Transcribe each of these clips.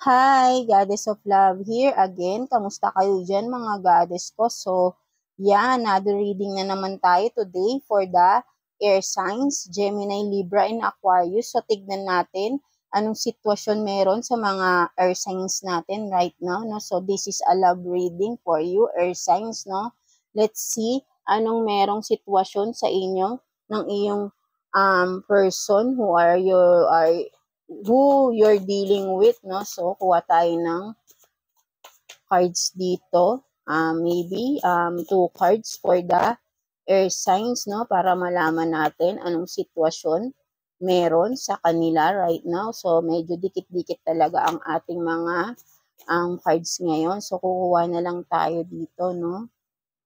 Hi, Goddess of Love here again. Kamusta kayo dyan mga goddess ko? So, another reading na naman tayo today for the air signs, Gemini, Libra, and Aquarius. So, tignan natin anong sitwasyon meron sa mga air signs natin right now. No? So, this is a love reading for you, air signs. No? Let's see anong merong sitwasyon sa inyo ng iyong person who you're dealing with, no? So, kuha tayo ng cards dito. Maybe two cards for the air signs, no? Para malaman natin anong sitwasyon meron sa kanila right now. So, medyo dikit-dikit talaga ang ating mga cards ngayon. So, kukuha na lang tayo dito, no?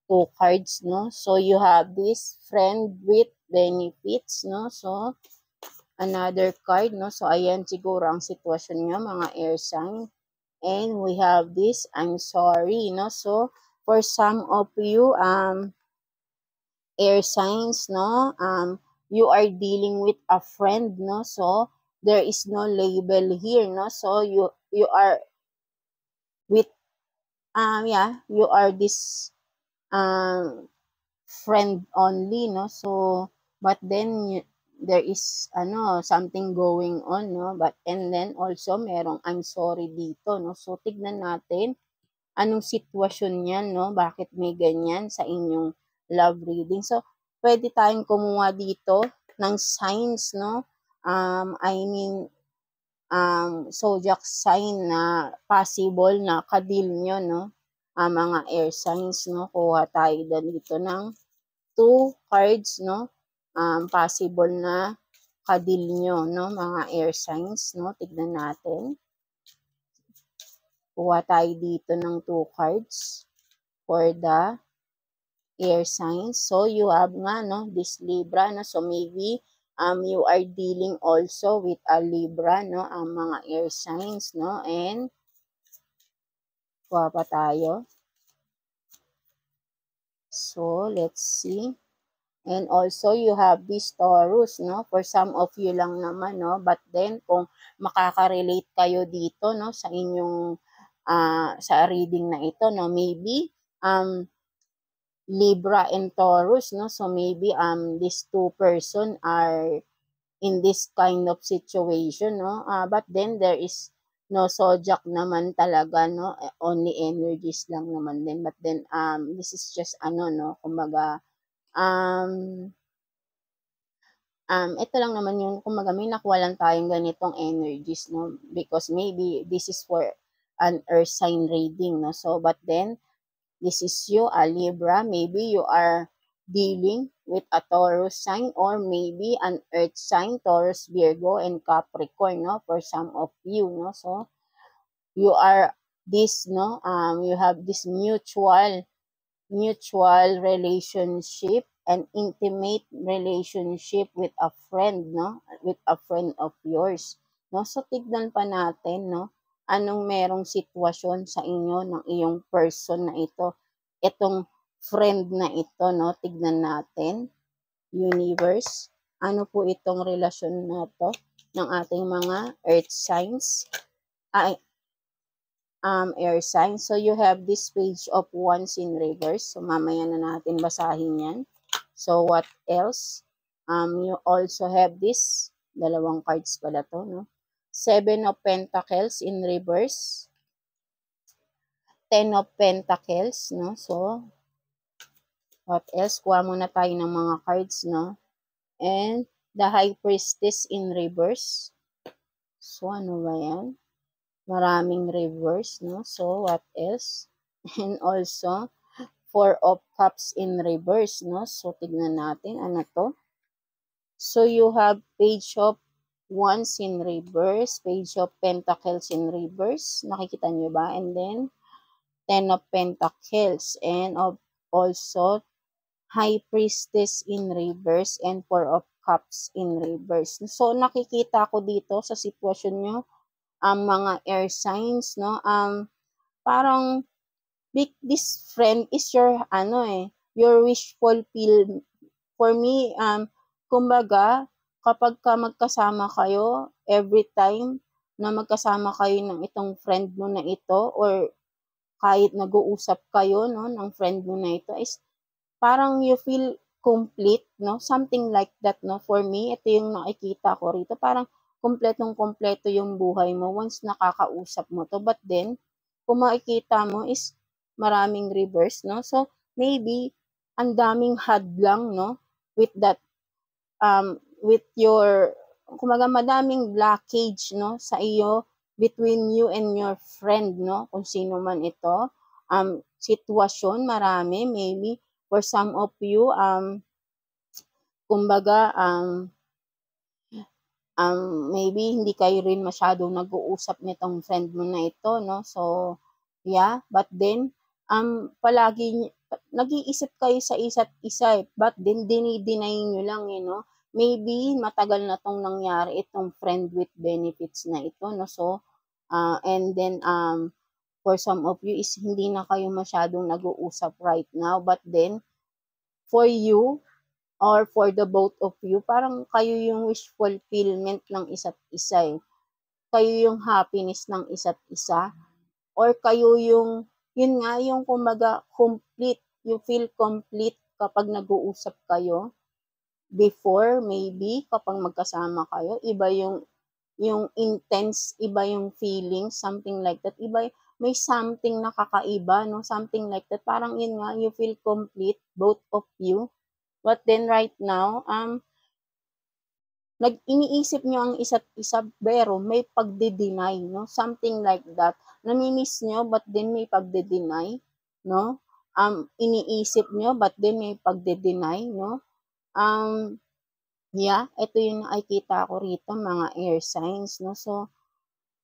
Two cards, no? So, you have this friend with benefits, no? So, another card, no? So, ayan siguro ang sitwasyon nyo, mga air sign. And we have this, I'm sorry, no? So, for some of you, air signs, no? You are dealing with a friend, no? So, there is no label here, no? So, you are with, you are this, friend only, no? So, but then, there is something going on, no? But and then also merong I'm sorry dito, no? So tignan natin anong sitwasyon niyan, no? Bakit may ganyan sa inyong love reading? So pwede tayong kumuha dito ng signs, no? I mean zodiac sign na possible na kadil nyo, no? Mga air signs, no? Kuha tayo dito ng two cards, no? Possible na kadil nyo, no? Mga air signs, no? Tignan natin. Kuha tayo dito ng two cards for the air signs. So, you have nga, no? This Libra, no? So, maybe, you are dealing also with a Libra, no? Ang mga air signs, no? And, kuha pa tayo. So, let's see. And also, you have this Taurus, no? For some of you lang naman, no? But then, kung makaka-relate kayo dito, no? Sa inyong, sa reading na ito, no? Maybe, Libra and Taurus, no? So, maybe, these two person are in this kind of situation, no? But then, there is no zodiac naman talaga, no? Only energies lang naman din. But then, this is just, no? Kumbaga, ito lang naman yung, kumbaga, may nakuha lang tayong ganitong energies, no? Because maybe this is for an earth sign reading, no? So, but then, this is you, a Libra. Maybe you are dealing with a Taurus sign or maybe an earth sign, Taurus, Virgo, and Capricorn, no? For some of you, no? So, you are this, no? You have this mutual relationship and intimate relationship with a friend, no? With a friend of yours, no? So, tignan pa natin, no? Anong merong sitwasyon sa inyo ng iyong person na ito. Itong friend na ito, no? Tignan natin. Universe. Ano po itong relasyon na to ng ating mga earth signs? Air sign. So, you have this page of wands in reverse. So, mamaya na natin basahin yan. So, what else? You also have this. Dalawang cards pala to, no? Seven of Pentacles in reverse. Ten of Pentacles, no? So, what else? Kuha muna tayo ng mga cards, no? And the High Priestess in reverse. So, ano ba yan? Maraming reverse, no? So, what else? And also, Four of Cups in reverse, no? So, tignan natin, ano to? So, you have Page of Wands in reverse, Page of Pentacles in reverse. Nakikita nyo ba? And then, Ten of Pentacles. And also, High Priestess in reverse and Four of Cups in reverse. So, nakikita ko dito sa sitwasyon nyo, ang mga air signs, no? Parang this friend is your your wish fulfill. For me, kumbaga, kapag ka magkasama kayo every time, na magkasama kayo ng itong friend mo na ito, or kahit nag-uusap kayo, no, ng friend mo na ito, is parang you feel complete, no? Something like that, no? For me, ito yung nakikita ko rito. Parang kompletong-kompleto yung buhay mo once nakakausap mo to. But then, kung makikita mo is maraming reverse, no? So, maybe, ang daming hadlang, no? With that, with your, kumaga madaming blockage, no? Sa iyo, between you and your friend, no? Kung sino man ito. Sitwasyon, marami, maybe, for some of you, kumbaga, maybe hindi kayo rin masyadong nag-uusap nitong friend mo na ito, no? So, yeah, but then, palagi nag-iisip kayo sa isa't isa, but then dinideny nyo lang, no? Maybe matagal na tong nangyari itong friend with benefits na ito, no? So, and then, for some of you is hindi na kayo masyadong nag-uusap right now, but then, for you, or for the both of you, parang kayo yung wish fulfillment ng isa't isa, Kayo yung happiness ng isa't isa, or kayo yung, yun nga, yung kumbaga complete, you feel complete kapag nag-uusap kayo. Before, maybe, kapag magkasama kayo, iba yung intense, iba yung feeling, something like that. Iba, may something nakakaiba, no? Something like that. Parang yun nga, you feel complete, both of you. But then right now, iniisip nyo ang isa't isa, pero may pagde-deny, no? Something like that. Namimiss nyo, but then may pagde-deny, no? Iniisip nyo, but then may pagde-deny, no? Yeah, ito yung nakikita ko rito, mga air signs, no? So,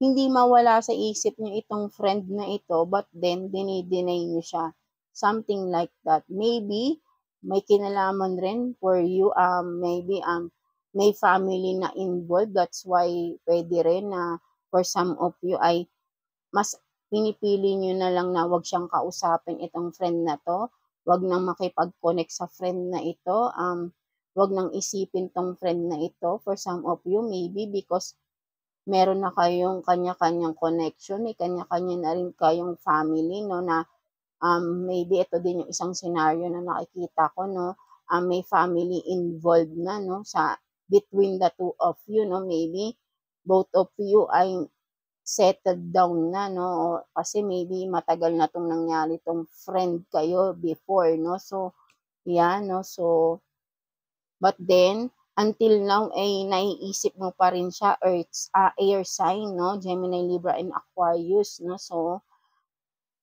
hindi mawala sa isip nyo itong friend na ito, but then dinideny nyo siya. Something like that. Maybe, may kinalaman rin for you, maybe, may family na involved. That's why pwede rin na for some of you ay mas pinipili nyo na lang na wag siyang kausapin itong friend na to. Wag nang makipag-connect sa friend na ito. Wag nang isipin tong friend na ito. For some of you, maybe because meron na kayong kanya-kanyang connection, may kanya-kanya na rin kayong family, no, na maybe ito din yung isang scenario na nakikita ko, no, may family involved na, no, sa between the two of you, no, maybe both of you ay settled down na, no, kasi maybe matagal na tong nangyari tong friend kayo before, no, so, yeah, no, so, but then, until now, ay naiisip mo pa rin siya, air sign, no, Gemini, Libra, and Aquarius, no, so,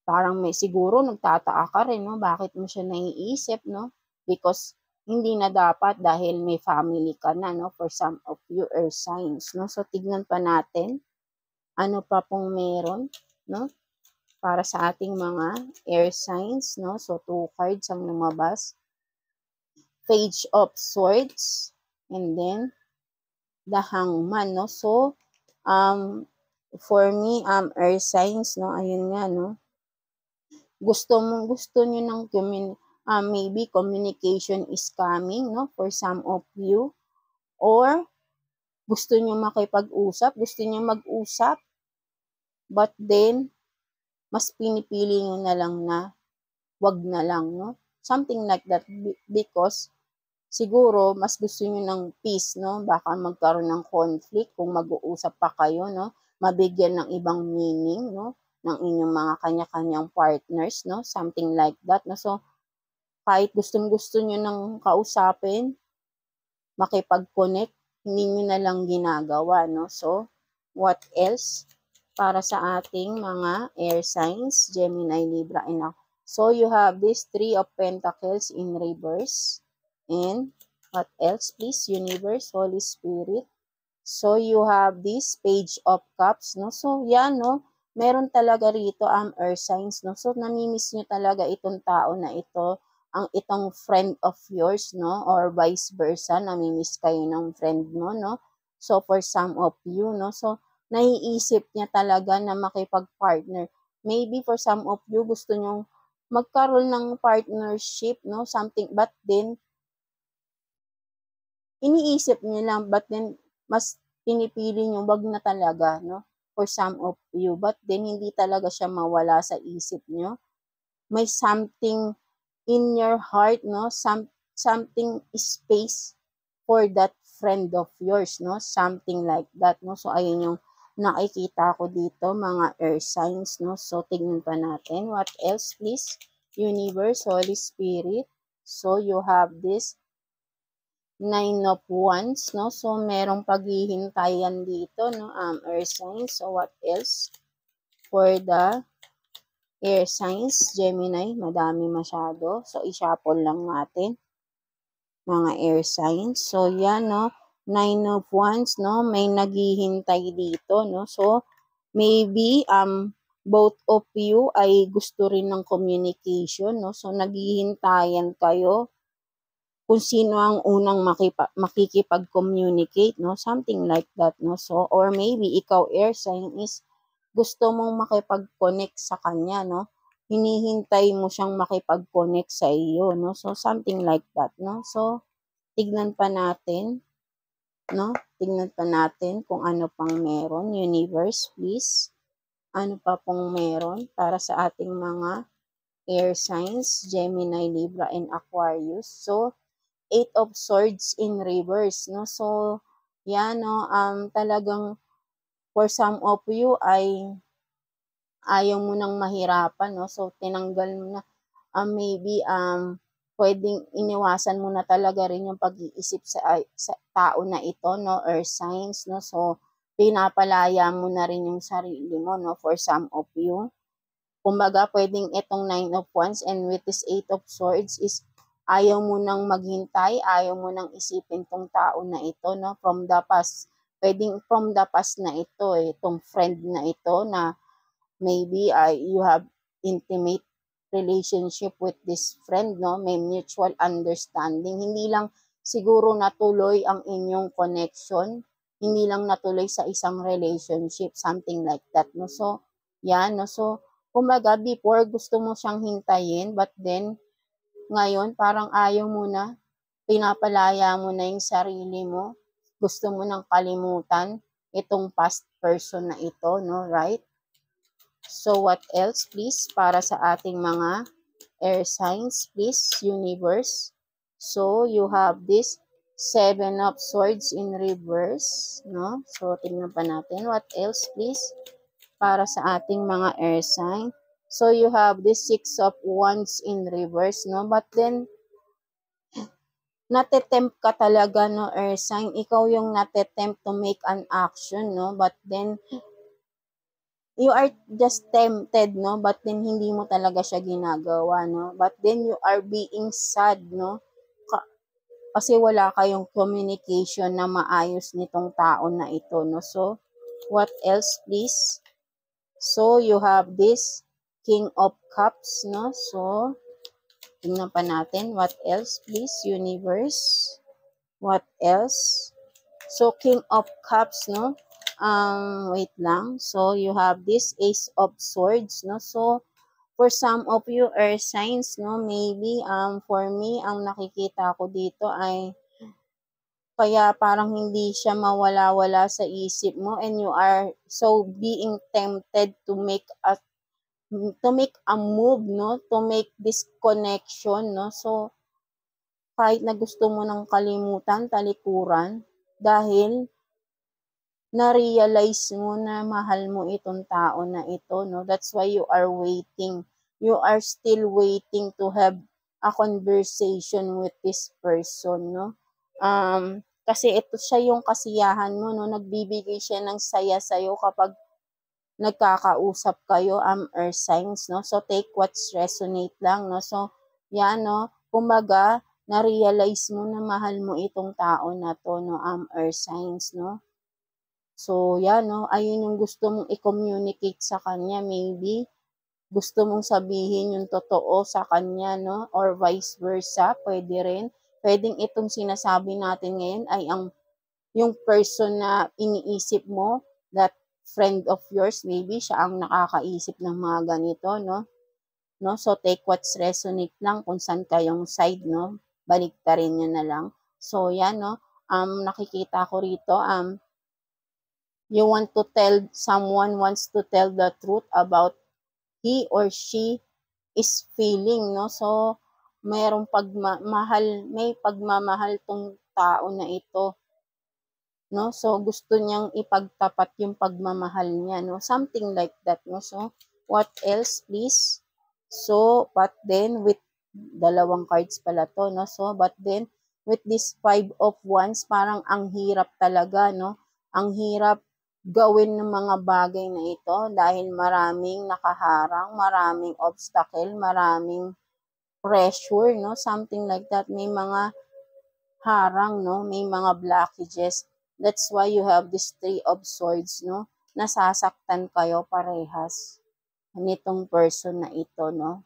parang may siguro nagtataka ka rin, no, bakit mo siya naiisip, no, because hindi na dapat dahil may family ka na, no, for some of you air signs, no, so tignan pa natin, ano pa pong meron, no, para sa ating mga air signs, no, so 2 cards ang lumabas, Page of Swords, and then the Hangman, no, so, for me, air signs, no, ayun nga, no, gusto nyo ng maybe communication is coming, no, for some of you, or gusto nyo makipag-usap, gusto nyo mag-usap, but then, mas pinipili nyo na lang na wag na lang, no, something like that, because siguro mas gusto nyo ng peace, no, baka magkaroon ng conflict kung mag-uusap pa kayo, no, mabigyan ng ibang meaning, no, ng inyong mga kanya-kanyang partners, no, something like that, no, so, kahit gustong-gusto nyo ng kausapin, makipag-connect, hindi nyo na lang ginagawa, no, so, what else para sa ating mga air signs, Gemini, Libra, and Aquarius? So, you have this 3 of Pentacles in reverse, and what else, please, Universe, Holy Spirit? So, you have this Page of Cups, no? So, yan, no? Meron talaga rito ang earth signs, no? So, namimiss nyo talaga itong tao na ito, ang itong friend of yours, no? Or vice versa, namimiss kayo ng friend mo, no? So, for some of you, no? So, naiisip niya talaga na makipag-partner. Maybe for some of you, gusto nyong magkaroon ng partnership, no? Something, but then, iniisip niyo lang, but then, mas pinipili niyo, wag na talaga, no? for some of you, but then hindi talaga siya mawala sa isip nyo. May something in your heart, no? Something space for that friend of yours, no? Something like that, no? So, ayun yung nakikita ko dito, mga air signs, no? So, tignan pa natin. What else, please? Universe, Holy Spirit. So, you have this Nine of Wands, no? So, merong paghihintayan dito, no? Air signs. So, what else? For the air signs, Gemini, madami masyado. So, i-shuffle lang natin. Mga air signs. So, yan, no? Nine of Wands, no? May naghihintay dito, no? So, maybe, both of you ay gusto rin ng communication, no? So, naghihintayan kayo kung sino ang unang makikipag-communicate, no? Something like that, no? So, or maybe, ikaw, air sign, is gusto mong makipag-connect sa kanya, no? Hinihintay mo siyang makipag-connect sa iyo, no? So, something like that, no? So, tignan pa natin, no? Tignan pa natin kung ano pang meron. Universe, please. Ano pa pong meron para sa ating mga air signs, Gemini, Libra, and Aquarius. So, Eight of Swords in reverse, no? So, yan, no? Talagang for some of you ay ayaw mo nang mahirapan, no? So, tinanggal mo na, maybe, pwedeng iniwasan mo na talaga rin yung pag-iisip sa tao na ito, no? Or signs, no? So, pinapalaya mo na rin yung sarili mo, no? For some of you. Kumbaga, pwedeng itong Nine of Wands and with this Eight of Swords is ayaw mo nang maghintay, ayaw mo nang isipin tong tao na ito, no? From the past. Pwedeng from the past na ito, itong friend na ito na maybe you have intimate relationship with this friend, no? May mutual understanding. Hindi lang siguro natuloy ang inyong connection, hindi lang natuloy sa isang relationship, something like that, no? So, yan, no? So, kumbaga, before gusto mo siyang hintayin, but then, ngayon, parang ayaw mo na, pinapalaya mo na yung sarili mo, gusto mo nang kalimutan itong past person na ito, no? Right? So, what else, please, para sa ating mga air signs, please, universe? So, you have this Seven of Swords in reverse, no? So, tingnan pa natin. What else, please, para sa ating mga air sign? So, you have this Six of Wands in reverse, no? But then, natetempt ka talaga, no, air sign? Ikaw yung natetempt to make an action, no? But then, you are just tempted, no? But then, hindi mo talaga siya ginagawa, no? But then, you are being sad, no? Kasi wala kayong communication na maayos nitong tao na ito, no? So, what else, please? So, you have this King of Cups, no? So, tingnan pa natin. What else, please, universe? What else? So, King of Cups, no? Wait lang. So, you have this Ace of Swords, no? So, for some of you earth signs, no? Maybe, for me, ang nakikita ko dito ay kaya parang hindi siya mawala-wala sa isip mo and you are so being tempted to make a move, no? To make this connection, no? So, kahit na gusto mo nang kalimutan, talikuran, dahil na-realize mo na mahal mo itong tao na ito, no? That's why you are waiting. You are still waiting to have a conversation with this person, no? Kasi ito siya yung kasiyahan mo, no? Nagbibigay siya ng saya sa'yo kapag nagkakausap kayo, earth signs, no? So, take what's resonate lang, no? So, yan, no? Kumbaga, na-realize mo na mahal mo itong tao na to, no? Earth signs, no? So, yan, no? Ayun yung gusto mong i-communicate sa kanya, maybe. Gusto mong sabihin yung totoo sa kanya, no? Or vice versa, pwede rin. Pwedeng itong sinasabi natin ngayon ay yung person na iniisip mo, that friend of yours, maybe siya ang nakakaisip ng mga ganito, no? No? So, take what's resonate lang kung saan kayong side, no? Baliktarin nyo na lang. So, yan, no? Nakikita ko rito, You want to tell, someone wants to tell the truth about he or she is feeling, no? So, mayroong may pagmamahal tong tao na ito, no? So, gusto niyang ipagtapat yung pagmamahal niya, no? Something like that, no? So, what else, please? So, but then, with dalawang cards pala to, no? So, but then, with this 5 of Wands, parang ang hirap talaga, no? Ang hirap gawin ng mga bagay na ito dahil maraming nakaharang, maraming obstacle, maraming pressure, no? Something like that. May mga harang, no? May mga blockages. That's why you have this 3 of Swords, no? Nasasaktan kayo parehas nitong person na ito, no?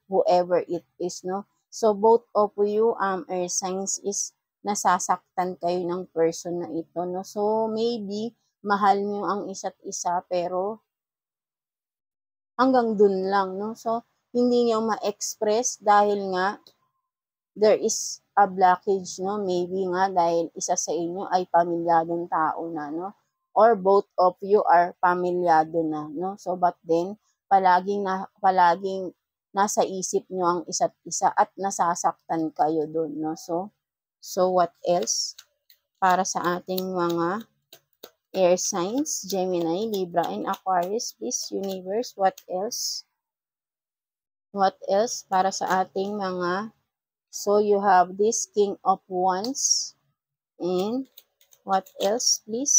Whoever it is, no? So, both of you, air signs is nasasaktan kayo ng person na ito, no? So, maybe, mahal nyo ang isa't isa, pero hanggang dun lang, no? So, hindi nyo ma-express dahil nga there is a blockage, no? Maybe nga dahil isa sa inyo ay pamilyadong tao na, no? Or both of you are pamilyado na, no? So, but then, palaging nasa isip nyo ang isa't isa at nasasaktan kayo dun, no? So what else? Para sa ating mga air signs, Gemini, Libra, and Aquarius, please, universe, what else? What else para sa ating mga, so you have this King of Wands, and what else, please?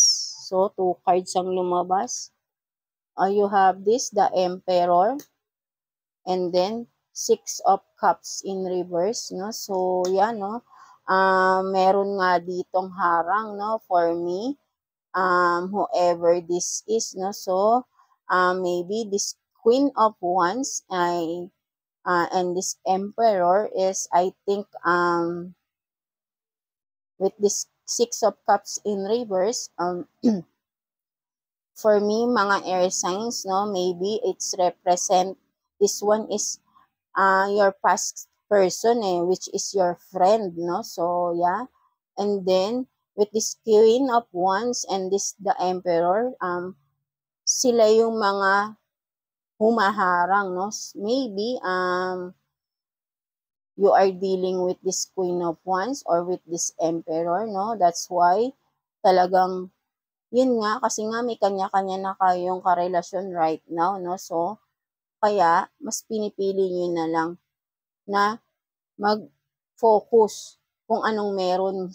So, 2 cards ang lumabas. You have this, the Emperor, and then 6 of Cups in reverse, no? So, yan, no? Meron nga ditong harang, no? For me, whoever this is, no? So, maybe this Queen of Wands ay and this Emperor is, I think, with this 6 of Cups in reverse, for me, mga air signs, no, maybe it's represent, this one is your past person, which is your friend, no? So, yeah. And then, with this Queen of Wands and this, the Emperor, sila yung mga humaharang, no? Maybe, you are dealing with this Queen of Wands or with this Emperor, no? That's why, talagang, yun nga, kasi nga may kanya-kanya na kayong karelasyon right now, no? So, kaya, mas pinipili nyo na lang na mag-focus kung anong meron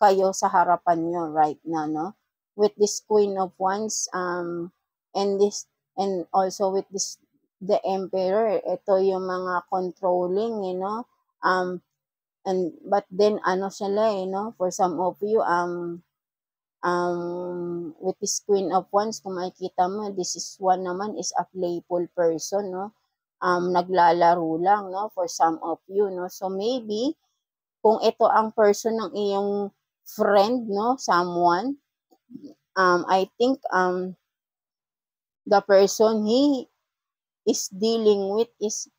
kayo sa harapan nyo right now, no? With this Queen of Wands, and this, and also with this, the Emperor, ito yung mga controlling, you know, and, but then, ano sila, no? For some of you, with this Queen of Wands, kung makikita mo, this is one naman is a playful person, no? Naglalaro lang, no? For some of you, no? So, maybe, kung ito ang person ng iyong friend, no? Someone, I think, the person he is dealing with is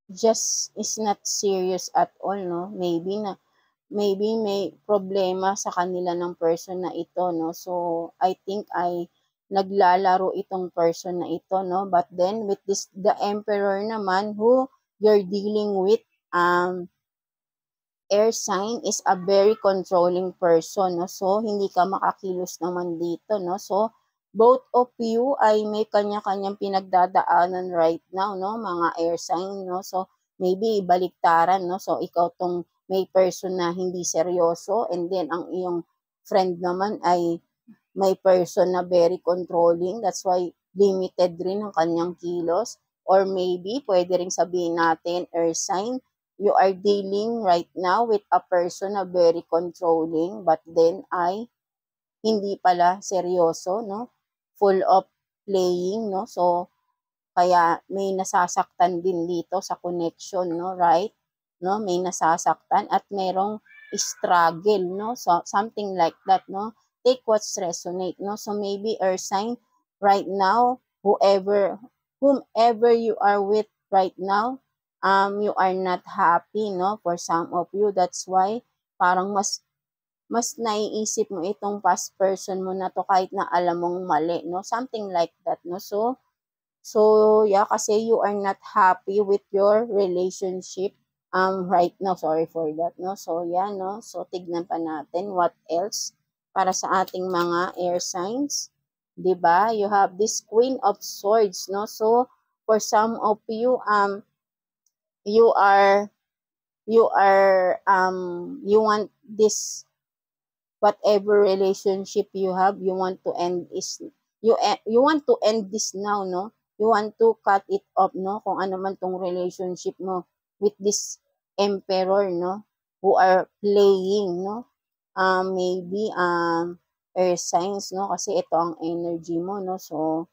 just is not serious at all, no? Maybe may problema sa kanila ng person na ito, no? So, I think ay naglalaro itong person na ito, no? But then, with this, the Emperor naman, who you're dealing with, air sign is a very controlling person, no? So, hindi ka makakilos naman dito, no? So, both of you ay may kanya-kanyang pinagdadaanan right now, no? Mga air sign, no? So, maybe baliktaran, no? So, ikaw tong may person na hindi seryoso, and then ang iyong friend naman ay may person na very controlling. That's why limited rin ang kanyang kilos. Or maybe, pwede rin sabihin natin, air sign, you are dealing right now with a person na very controlling, but then ay hindi pala seryoso, no? Full of playing, no? So, kaya may nasasaktan din dito sa connection, no? Right? No? May nasasaktan at merong struggle, no? So, something like that, no? Take what's resonate, no? So, maybe earth sign right now, whomever you are with right now, you are not happy, no? For some of you, that's why parang mas mas naiisip mo itong past person mo na to kahit na alam mong mali, no? Something like that, no? So yeah, kasi you are not happy with your relationship right now. Sorry for that, no? So yeah, no? So tignan pa natin what else para sa ating mga air signs. 'Di ba? You have this Queen of Swords, no? So for some of you you are you want this, whatever relationship you have, you want to end is you want to end this now, no? You want to cut it off, no? Kung ano man tong relationship mo with this emperor, no? Who are playing, no? Maybe air signs, no? Kasi ito ang energy mo, no? So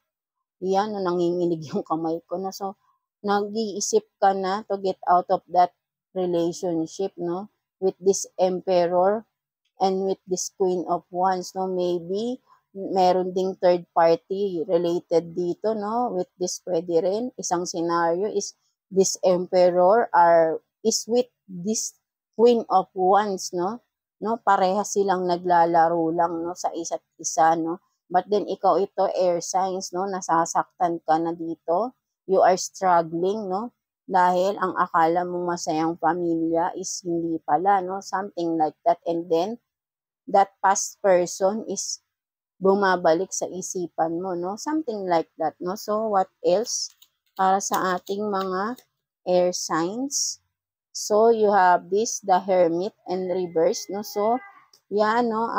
yan, no, nanginginig yung kamay ko, no? So nag-iisip ka na to get out of that relationship, no? With this emperor and with this Queen of Wands, no? Maybe meron ding third party related dito, no? With this pwede rin. Isang scenario is this emperor is with this Queen of Wands, no? No, pareha silang naglalaro lang, no, sa isa't isa, no? But then ikaw ito air signs, no? Nasasaktan ka na dito. You are struggling, no? Dahil ang akala mong masayang pamilya is hindi pala, no? Something like that. And then that past person is bumabalik sa isipan mo, no? Something like that, no? So, what else para sa ating mga air signs? So, you have this, the Hermit and reverse, no? So, yan, no?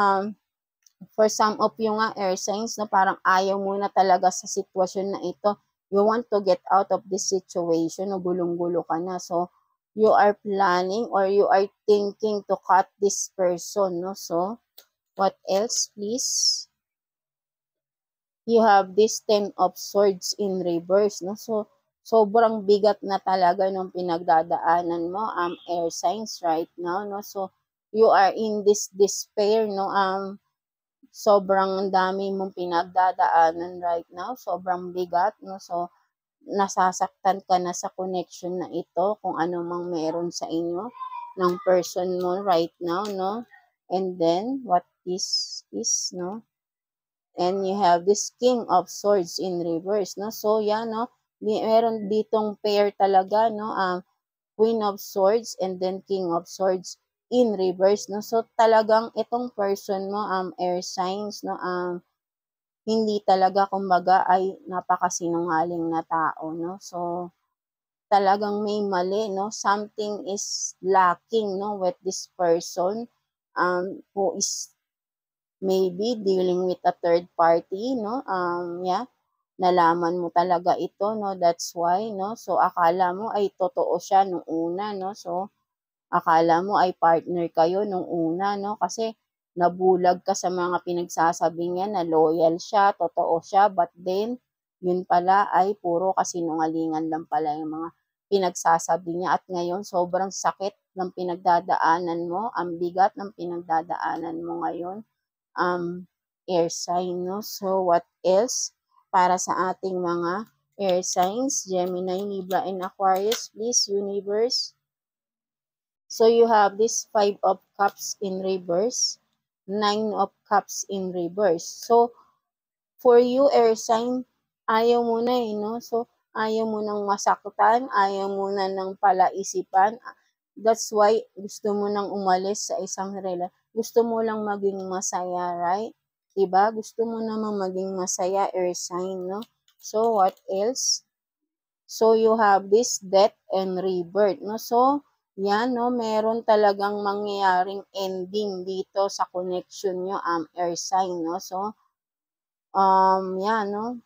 For some of you nga air signs, no? Parang ayaw mo na talaga sa sitwasyon na ito. You want to get out of this situation, no? Gulong-gulo ka na. So, you are planning or you are thinking to cut this person, no? So, what else, please? You have this Ten of Swords in reverse, no? So, sobrang bigat na talaga nung pinagdadaanan mo, air signs right now, no? So, you are in this despair, no? Sobrang dami mong pinagdadaanan right now, sobrang bigat, no? So, nasasaktan ka na sa connection na ito, kung ano mang meron sa inyo, ng person mo right now, no? And then, what is, no? And you have this King of Swords in reverse, no? So, yan, no? Meron ditong pair talaga, no? Queen of Swords and then King of Swords in reverse, no? So, talagang itong person mo, air signs, no? Hindi talaga, kumbaga, ay napakasinungaling na tao, no? So, talagang may mali, no? Something is lacking, no? With this person, who is maybe dealing with a third party, no? Yeah, nalaman mo talaga ito, no? That's why, no? So, akala mo ay totoo siya nung una, no? So, akala mo ay partner kayo nung una, no? Kasi nabulag ka sa mga pinagsasabi niya na loyal siya, totoo siya, but then, yun pala ay puro kasinungalingan lang pala yung mga pinagsasabi niya. At ngayon, sobrang sakit ng pinagdadaanan mo, ang bigat ng pinagdadaanan mo ngayon, air sign, no? So, what else para sa ating mga air signs? Gemini, Libra, and Aquarius, please, universe. So, you have this 5 of Cups in reverse, 9 of Cups in reverse. So, for you, air sign, ayaw mo na eh, no? So, ayaw mo nang masaktan, ayaw mo na nang palaisipan. That's why gusto mo nang umalis sa isang relasyon. Gusto mo lang maging masaya, right? Diba? Gusto mo naman maging masaya, air sign, no? So, what else? So, you have this death and rebirth, no? So, yan, no? Meron talagang mangyayaring ending dito sa connection nyo, air sign, no? So, yan, no?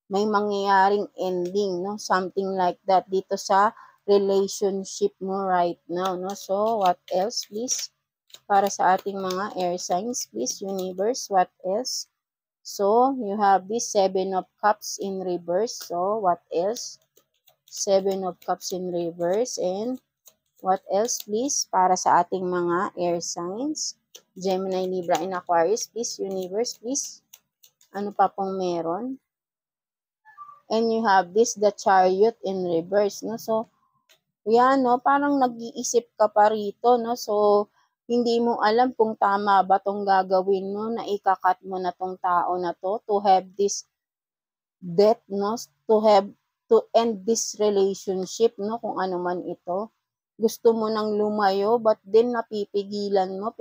May mangyayaring ending, no? Something like that dito sa relationship mo right now, no? So, what else, please? Para sa ating mga air signs, please, universe, what else? So, you have this 7 of Cups in reverse. So, what else? 7 of Cups in reverse. And what else, please? Para sa ating mga air signs, Gemini, Libra, and Aquarius, please, universe, please. Ano pa pong meron? And you have this, the Chariot in reverse, no? So, yan, no? Parang nag-iisip ka pa rito, no? So, hindi mo alam kung tama ba tong gagawin mo na ikakat mo na tong tao na to have this death, no? To end this relationship, no? Kung ano man ito. Gusto mo nang lumayo, but then pinipigilan mo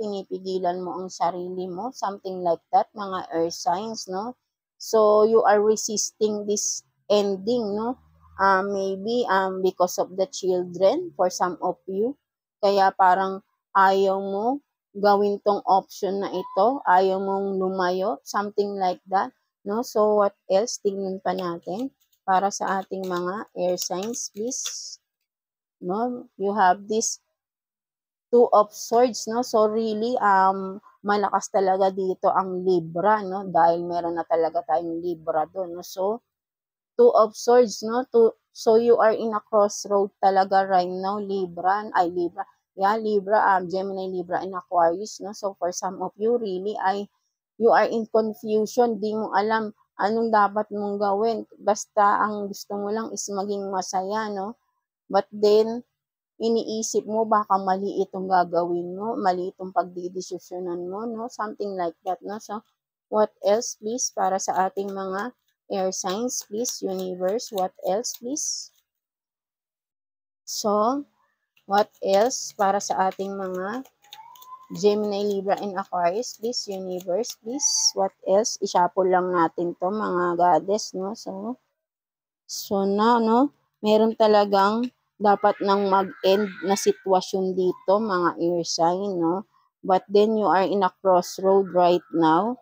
ang sarili mo, something like that, mga earth signs, no? So, you are resisting this ending, no? Maybe because of the children, for some of you. Kaya parang ayaw mo gawin tong option na ito, ayaw mong lumayo, something like that, no? So, what else? Tingnan pa natin para sa ating mga air signs, please. No? You have this Two of Swords, no? So, really, malakas talaga dito ang Libra, no? Dahil meron na talaga tayong Libra doon, no? So, Two of Swords, no? So, you are in a crossroad talaga right now, Libra. Yeah, Libra, Gemini, Libra, and Aquarius, no? So, for some of you, really, you are in confusion. Di mo alam anong dapat mong gawin. Basta, ang gusto mo lang is maging masaya, no? But then, iniisip mo baka mali itong gagawin mo, mali itong pagdidesisyonan mo, no? Something like that, no? So, what else, please, para sa ating mga air signs, please, universe, what else, please? So, what else para sa ating mga Gemini, Libra, and Aquarius, please, universe, please, what else? I-shuffle lang natin to, mga goddess, no? So now, no? Meron talagang dapat nang mag-end na sitwasyon dito, mga air sign, no? But then you are in a crossroad right now.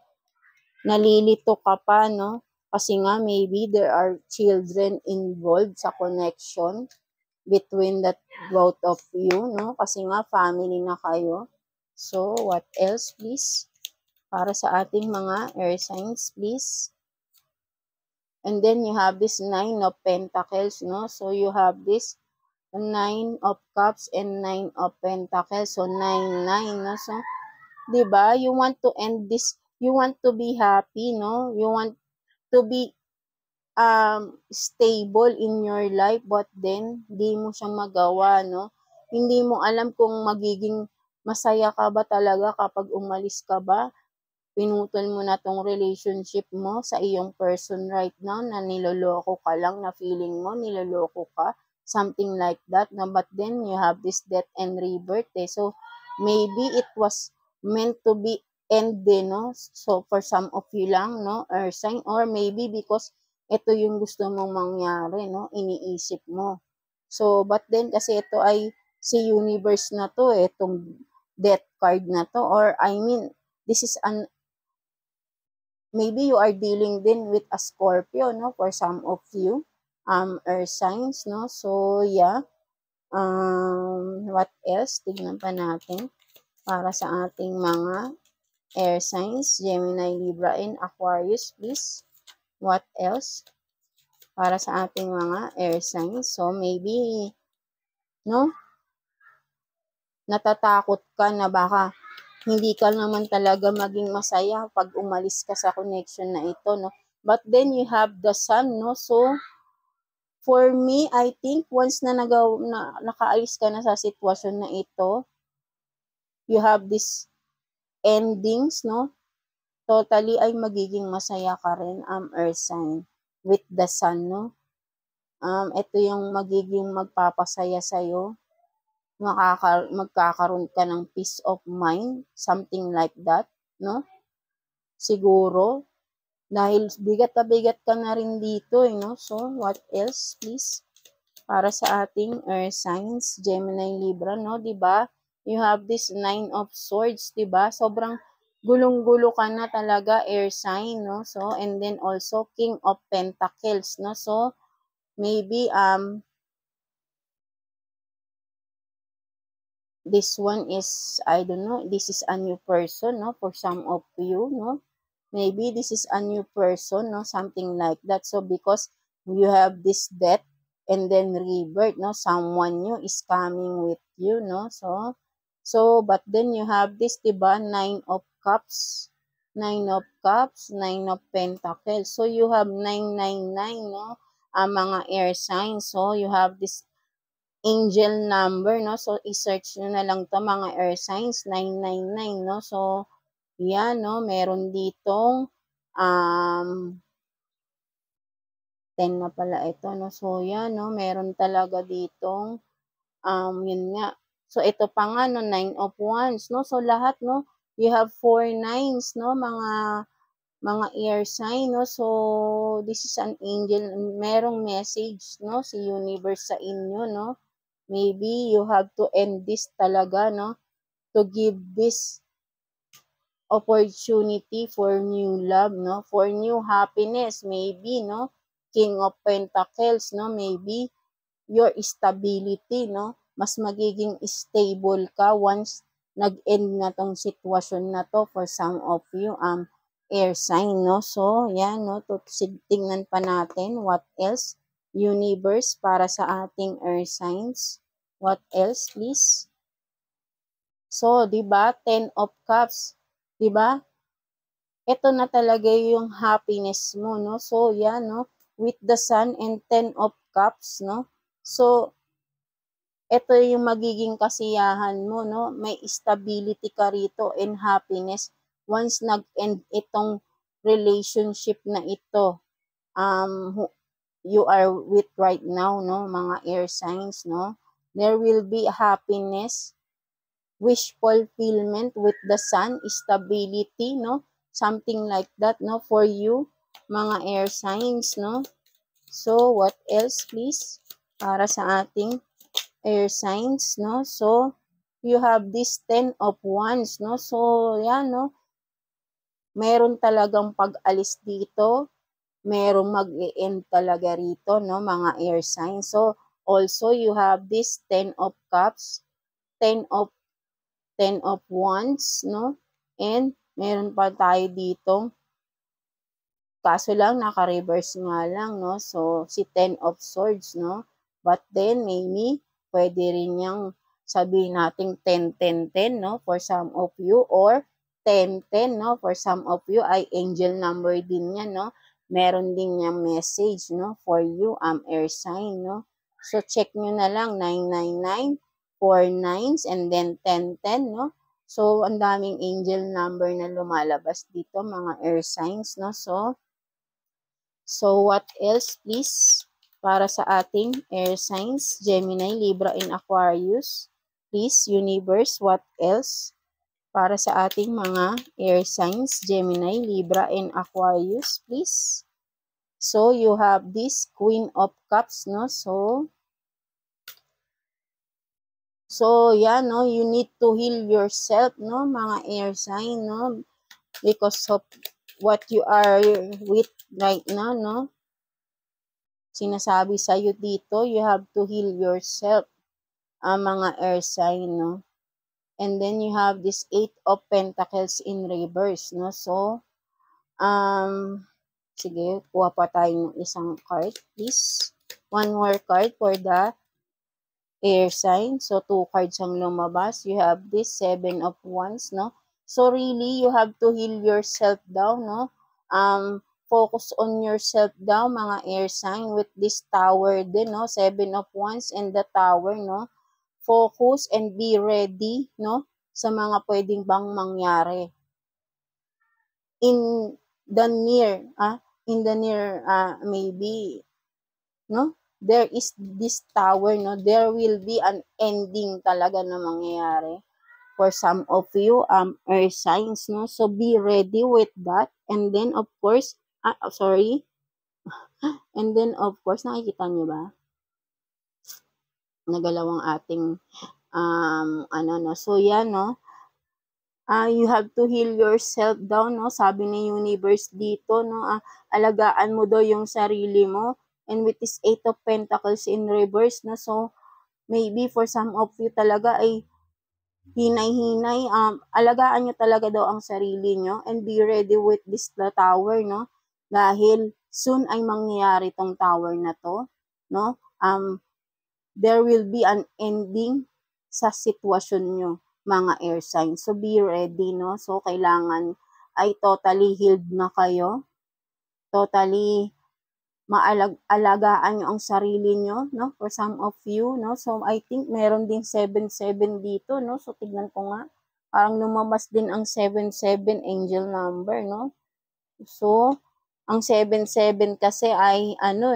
Nalilito ka pa, no? Kasi nga maybe there are children involved sa connection between that both of you, no? Kasi nga family na kayo. So, what else, please? Para sa ating mga air signs, please. And then you have this 9 of Pentacles, no? So, you have this 9 of Cups and 9 of Pentacles. So, 9, no? So, diba? You want to end this, you want to be happy, no? You want to be stable in your life, but then, di mo siyang magawa, no? Hindi mo alam kung magiging masaya ka ba talaga kapag umalis ka ba? Pinutol mo na tong relationship mo sa iyong person right now na niloloko ka lang, na feeling mo niloloko ka, something like that, no? But then you have this death and rebirth, eh. So maybe it was meant to be ended, no? So for some of you lang, no, earth sign, or maybe because ito yung gusto mong mangyari, no, iniisip mo. So but then kasi ito ay si universe na to, itong death card na to, or I mean this is maybe you are dealing din with a Scorpio, no, for some of you, earth signs, no. So yeah, what else? Tignan pa natin para sa ating mga air signs, Gemini, Libra, and Aquarius, please. What else para sa ating mga air signs? So maybe, no, natatakot ka na baka hindi ka naman talaga maging masaya pag umalis ka sa connection na ito, no? But then you have the Sun, no? So, for me, I think once na nakaalis ka na sa sitwasyon na ito, you have this endings, no? Totally ay magiging masaya ka rin, earth sign, with the Sun, no? Ito yung magiging magpapasaya sa'yo. Magkakaroon ka ng peace of mind, something like that, no? Siguro, dahil bigat na bigat ka na rin dito, no? So, what else, please? Para sa ating earth signs, Gemini, Libra, no? Diba? You have this 9 of Swords, diba? Sobrang gulong-gulo ka na talaga, air sign, no? So, and then also King of Pentacles, no? So, maybe, this one is, I don't know, this is a new person, no? For some of you, no? Maybe this is a new person, no? Something like that. So, because you have this death and then rebirth, no? Someone new is coming with you, no? So, but then you have this, diba? 9 of Cups, 9 of Cups, 9 of Pentacles. So, you have 999, no? Mga air signs. So, you have this angel number, no? So, i-search nyo na lang to mga air signs, 999, no? So, yan, no? Meron ditong 10 na pala ito, no? So, yan, no? Meron talaga ditong yun nga. So, ito pa nga, no? 9 of wands, no? So, lahat, no? You have 4 nines, no? Mga air sign, no? So, this is an angel. Merong message, no? Si universe sa inyo, no? Maybe you have to end this talaga, no? To give this opportunity for new love, no? For new happiness, maybe, no? King of Pentacles, no? Maybe your stability, no? Mas magiging stable ka once nag-end na tong sitwasyon na to for some of you, air sign, no? So, yan, no? Tingnan pa natin what else, universe, para sa ating air signs. What else, please? So, 'di ba? 10 of cups, 'di ba? Ito na talaga yung happiness mo, no? So, yan, no? With the sun and 10 of cups, no? So, ito yung magiging kasiyahan mo, no? May stability ka rito and happiness once nag-end itong relationship na ito. You are with right now, no? Mga air signs, no? There will be happiness, wish fulfillment with the sun, stability, no? Something like that, no? For you, mga air signs, no? So, what else, please? Para sa ating air signs, no? So, you have this 10 of wands, no? So, yan, no? Meron talagang pag-alis dito. Merong mag-e-end talaga rito, no? Mga air signs. So, also, you have this 10 of cups, 10 of wands, no? And meron pa tayo dito. Kaso lang, naka-reverse nga lang, no? So, si 10 of swords, no? But then, maybe, pwede rin niyang sabihin natin 10-10-10, no? For some of you, or 10-10, no? For some of you, ay angel number din yan, no? Meron din niyang message, no? For you, air sign, no? So, check nyo na lang, 999, 4 nines, and then 10-10, no? So, ang daming angel number na lumalabas dito, mga air signs, no? So, what else, please? Para sa ating air signs, Gemini, Libra, and Aquarius. Please, universe, what else? Para sa ating mga air signs, Gemini, Libra, and Aquarius, please. So, you have this Queen of Cups, no? So, yeah, no? You need to heal yourself, no? Mga air sign, no? Because of what you are with right now, no? Sinasabi sa'yo dito, you have to heal yourself, mga air sign, no? And then you have this 8 of Pentacles in reverse, no? So, sige, kuha pa tayo ng isang card, please. One more card for the air sign. So, 2 cards ang lumabas. You have this 7 of Wands, no? So, really, you have to heal yourself down, no? Focus on yourself daw, mga air sign, with this tower din, no? 7 of Wands and the tower, no? Focus and be ready, no? Sa mga pwedeng bang mangyari. In the near, maybe, no? There is this tower, no? There will be an ending talaga na mangyayari for some of you, air signs, no? So, be ready with that. And then, of course, and then, of course, nakikita nyo ba? Nagalaw ang ating, no? So, yan, no? You have to heal yourself down, no? Sabi ni universe dito, no? Alagaan mo daw yung sarili mo. And with this 8 of Pentacles in reverse, no? So, maybe for some of you talaga ay hinay-hinay, alagaan nyo talaga daw ang sarili nyo and be ready with this tower, no? Dahil soon ay mangyayari tong tower na to, no? There will be an ending sa sitwasyon nyo, mga air signs. So, be ready, no? So, kailangan ay totally healed na kayo. Totally alagaan nyo ang sarili nyo, no? For some of you, no? So, I think meron din 77 dito, no? So, tignan ko nga. Parang lumabas din ang 77 angel number, no? So, ang 77 kasi ay, ano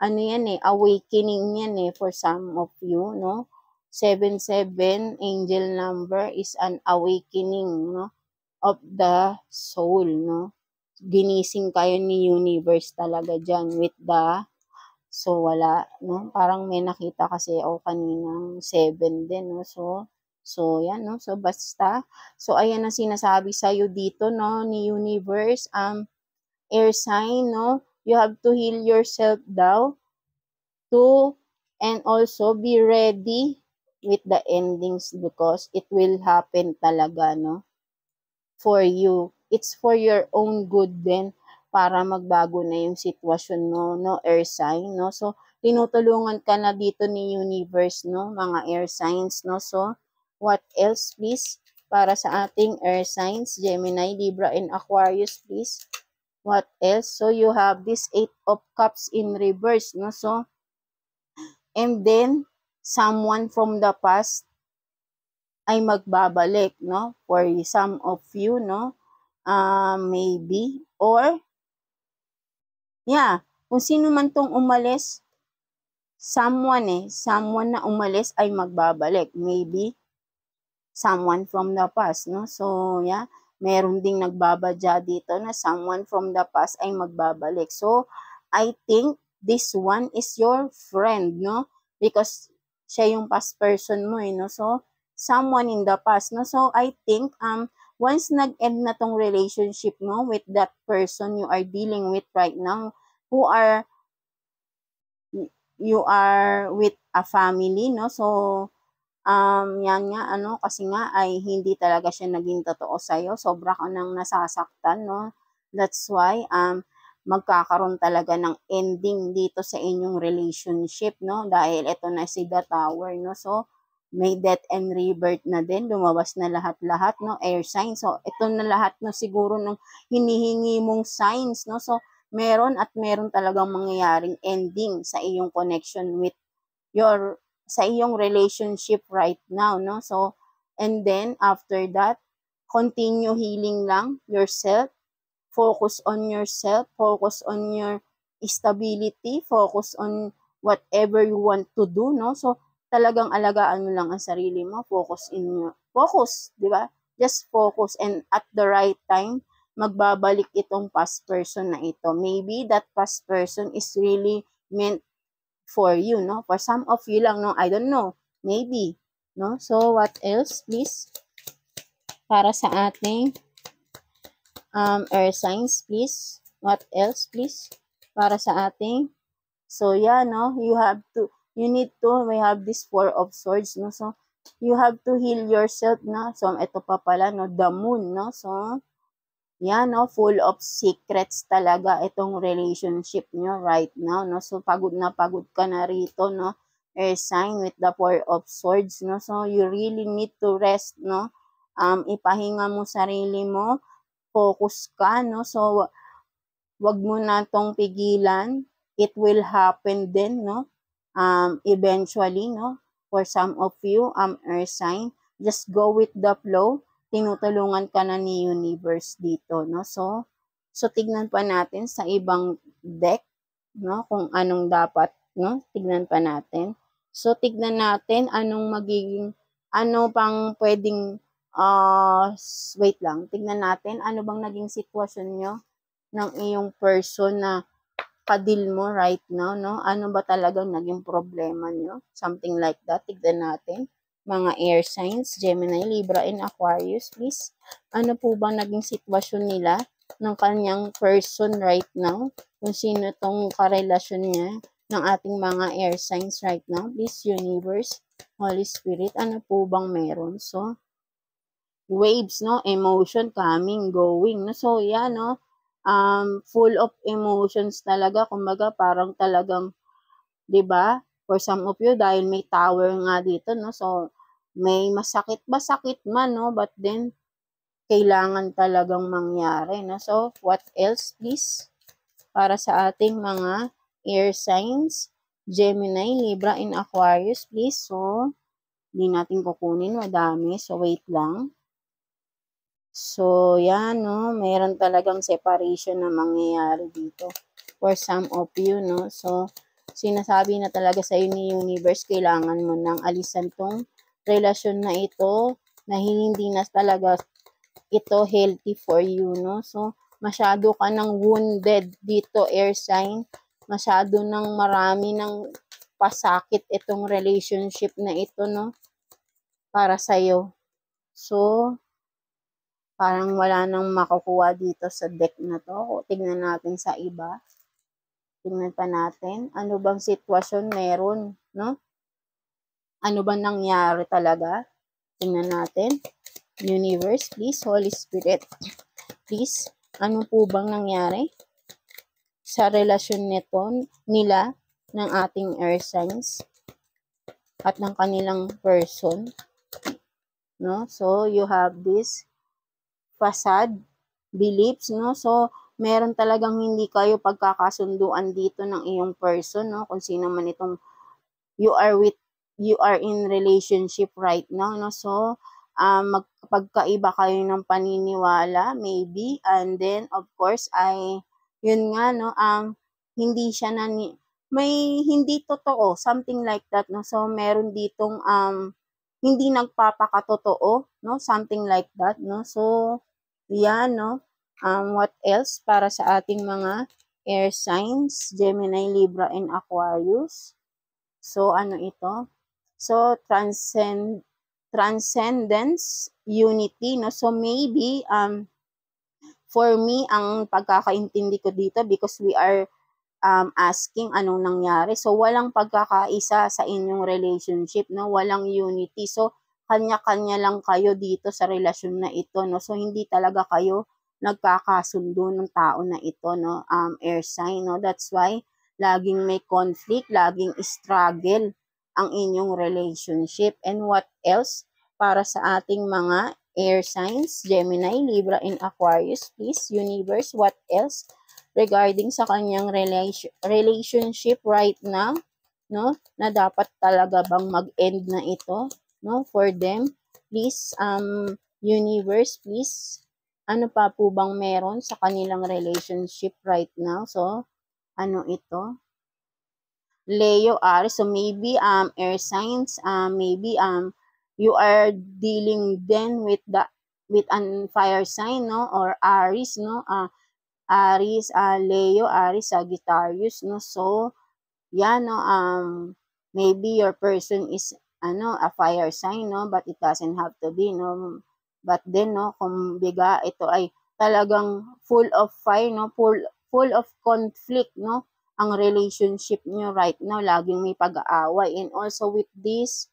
yan awakening yan for some of you, no? 77 angel number is an awakening, no? Of the soul, no? Ginising kayo ni universe talaga dyan with the, so wala, no? Parang may nakita kasi ako kaninang 7 din, no? So yan, no? So basta, so ayan ang sinasabi sa'yo dito, no? Ni universe, air sign, no? You have to heal yourself daw to, and also be ready with the endings because it will happen talaga, no? For you. It's for your own good din para magbago na yung sitwasyon mo, no, air sign, no? So, tinutulungan ka na dito ni universe, no, mga air signs, no? So, what else, please? Para sa ating air signs, Gemini, Libra, and Aquarius, please. What else? So, you have this 8 of Cups in reverse, no? So, and then, someone from the past ay magbabalik, no? For some of you, no? Maybe, or, yeah, kung sino man tong umalis, someone na umalis ay magbabalik. Maybe, someone from the past, no? So, yeah, meron ding nagbabadya dito na someone from the past ay magbabalik. So, I think this one is your friend, no? Because siya yung past person mo, no? So, someone in the past, no? So, I think, once nag-end na tong relationship mo with that person you are dealing with right now, you are with a family, no? So, yan nga, kasi nga ay hindi talaga siya naging totoo sa'yo. Sobra ka nang nasasaktan, no? That's why, magkakaroon talaga ng ending dito sa inyong relationship, no? Dahil ito na si The Tower, no? So, may death and rebirth na din. Lumabas na lahat-lahat, no? Air sign. So, ito na lahat, no? Siguro ng hinihingi mong signs, no? So, meron talagang mangyayaring ending sa iyong connection with sa iyong relationship right now, no? So, and then, after that, continue healing lang yourself. Focus on yourself. Focus on your stability. Focus on whatever you want to do, no? So, talagang alagaan mo lang ang sarili mo. Focus, di ba? Just focus, and at the right time, magbabalik itong past person na ito. Maybe that past person is really meant for you, no? For some of you lang, no? I don't know. Maybe, no? So, what else, please? Para sa ating air signs, please. What else, please? Para sa ating, so, yeah, no? We have this 4 of swords, no? So, you have to heal yourself, no? So, ito pa pala, no? The moon, no? So, yeah, no? Full of secrets talaga itong relationship nyo right now, no? So, pagod ka na rito, no? Air sign with the 4 of swords, no? So, you really need to rest, no? Ipahinga mo sarili mo, focus ka, no? So, wag mo na tong pigilan. It will happen din, no? Eventually, no? For some of you, air sign, just go with the flow. Tinutulungan ka na ni universe dito, no? So tignan pa natin sa ibang deck, no? Kung anong dapat, no? Tignan pa natin. So, tignan natin ano pang pwedeng, wait lang, tignan natin, ano bang naging sitwasyon nyo ng iyong person na kadil mo right now, no? Ano ba talagang naging problema nyo? Something like that. Tignan natin. Mga air signs, Gemini, Libra, and Aquarius, please. Ano po bang naging sitwasyon nila ng kanyang person right now? Kung sino tong karelasyon niya ng ating mga air signs right now. Please, universe, Holy Spirit, ano po bang meron? So, waves, no? Emotion, coming, going, no? So, yeah, no? Full of emotions talaga. Kumbaga, parang talagang, di ba? For some of you, dahil may tower nga dito, no? So, may masakit man, no? But then, kailangan talagang mangyari, no? So, what else, please? para sa ating mga air signs, Gemini, Libra, and Aquarius, please. So, hindi natin kukunin, madami. So, wait lang. So, yan, no? Mayroon talagang separation na mangyayari dito for some of you, no? So, sinasabi na talaga sa iyo ni Universe, kailangan mo nang alisan tong relasyon na ito na hindi na talaga ito healthy for you, no? So, masyado ka nang wounded dito, air sign. Masyado nang marami ng pasakit itong relationship na ito, no? Para sa'yo. So, parang wala nang makukuha dito sa deck na to. Tingnan natin sa iba. Tingnan pa natin. Ano bang sitwasyon meron, no? Ano ba nangyari talaga? Tingnan natin. Universe, please. Holy Spirit, please. Ano po bang nangyari sa relasyon nila ng ating air signs at ng kanilang person, no? So, you have this facade beliefs, no? So, meron talagang hindi kayo pagkakasunduan dito ng iyong person, no? Kung sino man itong you are in relationship right now, no? So, magpagkaiba kayo ng paniniwala, maybe, and then, of course, yun nga, no? Hindi siya may hindi totoo, something like that, no? So, meron ditong, hindi nagpapakatotoo, no? Something like that, no? So, yan, no? What else para sa ating mga air signs, Gemini, Libra, and Aquarius? So, ano ito? So, transcendence, unity, no? So, maybe, for me, ang pagkakaintindi ko dito, because we are asking anong nangyari. So, walang pagkakaisa sa inyong relationship, no? Walang unity. So, kanya-kanya lang kayo dito sa relasyon na ito, no? So, hindi talaga kayo nagkakasundo ng tao na ito, no? Air sign, no? That's why, laging may conflict, laging struggle ang inyong relationship. And what else para sa ating mga air signs, Gemini, Libra, and Aquarius, please, Universe, what else regarding sa kanyang relationship right now, no? Na dapat talaga bang mag-end na ito, no? For them, please, Universe, please, ano pa po bang meron sa kanilang relationship right now? So, ano ito? Leo, Aries, so maybe, air signs, maybe, you are dealing then with an fire sign, no? Or Aries, no? Aries, Leo, Aries, Sagittarius, no? So, yan, no? Maybe your person is, a fire sign, no? But it doesn't have to be, no? But then, no? Kung biga, ito ay talagang full of fire, no? Full of conflict, no? Ang relationship nyo right now, laging may pag-aaway. And also with this,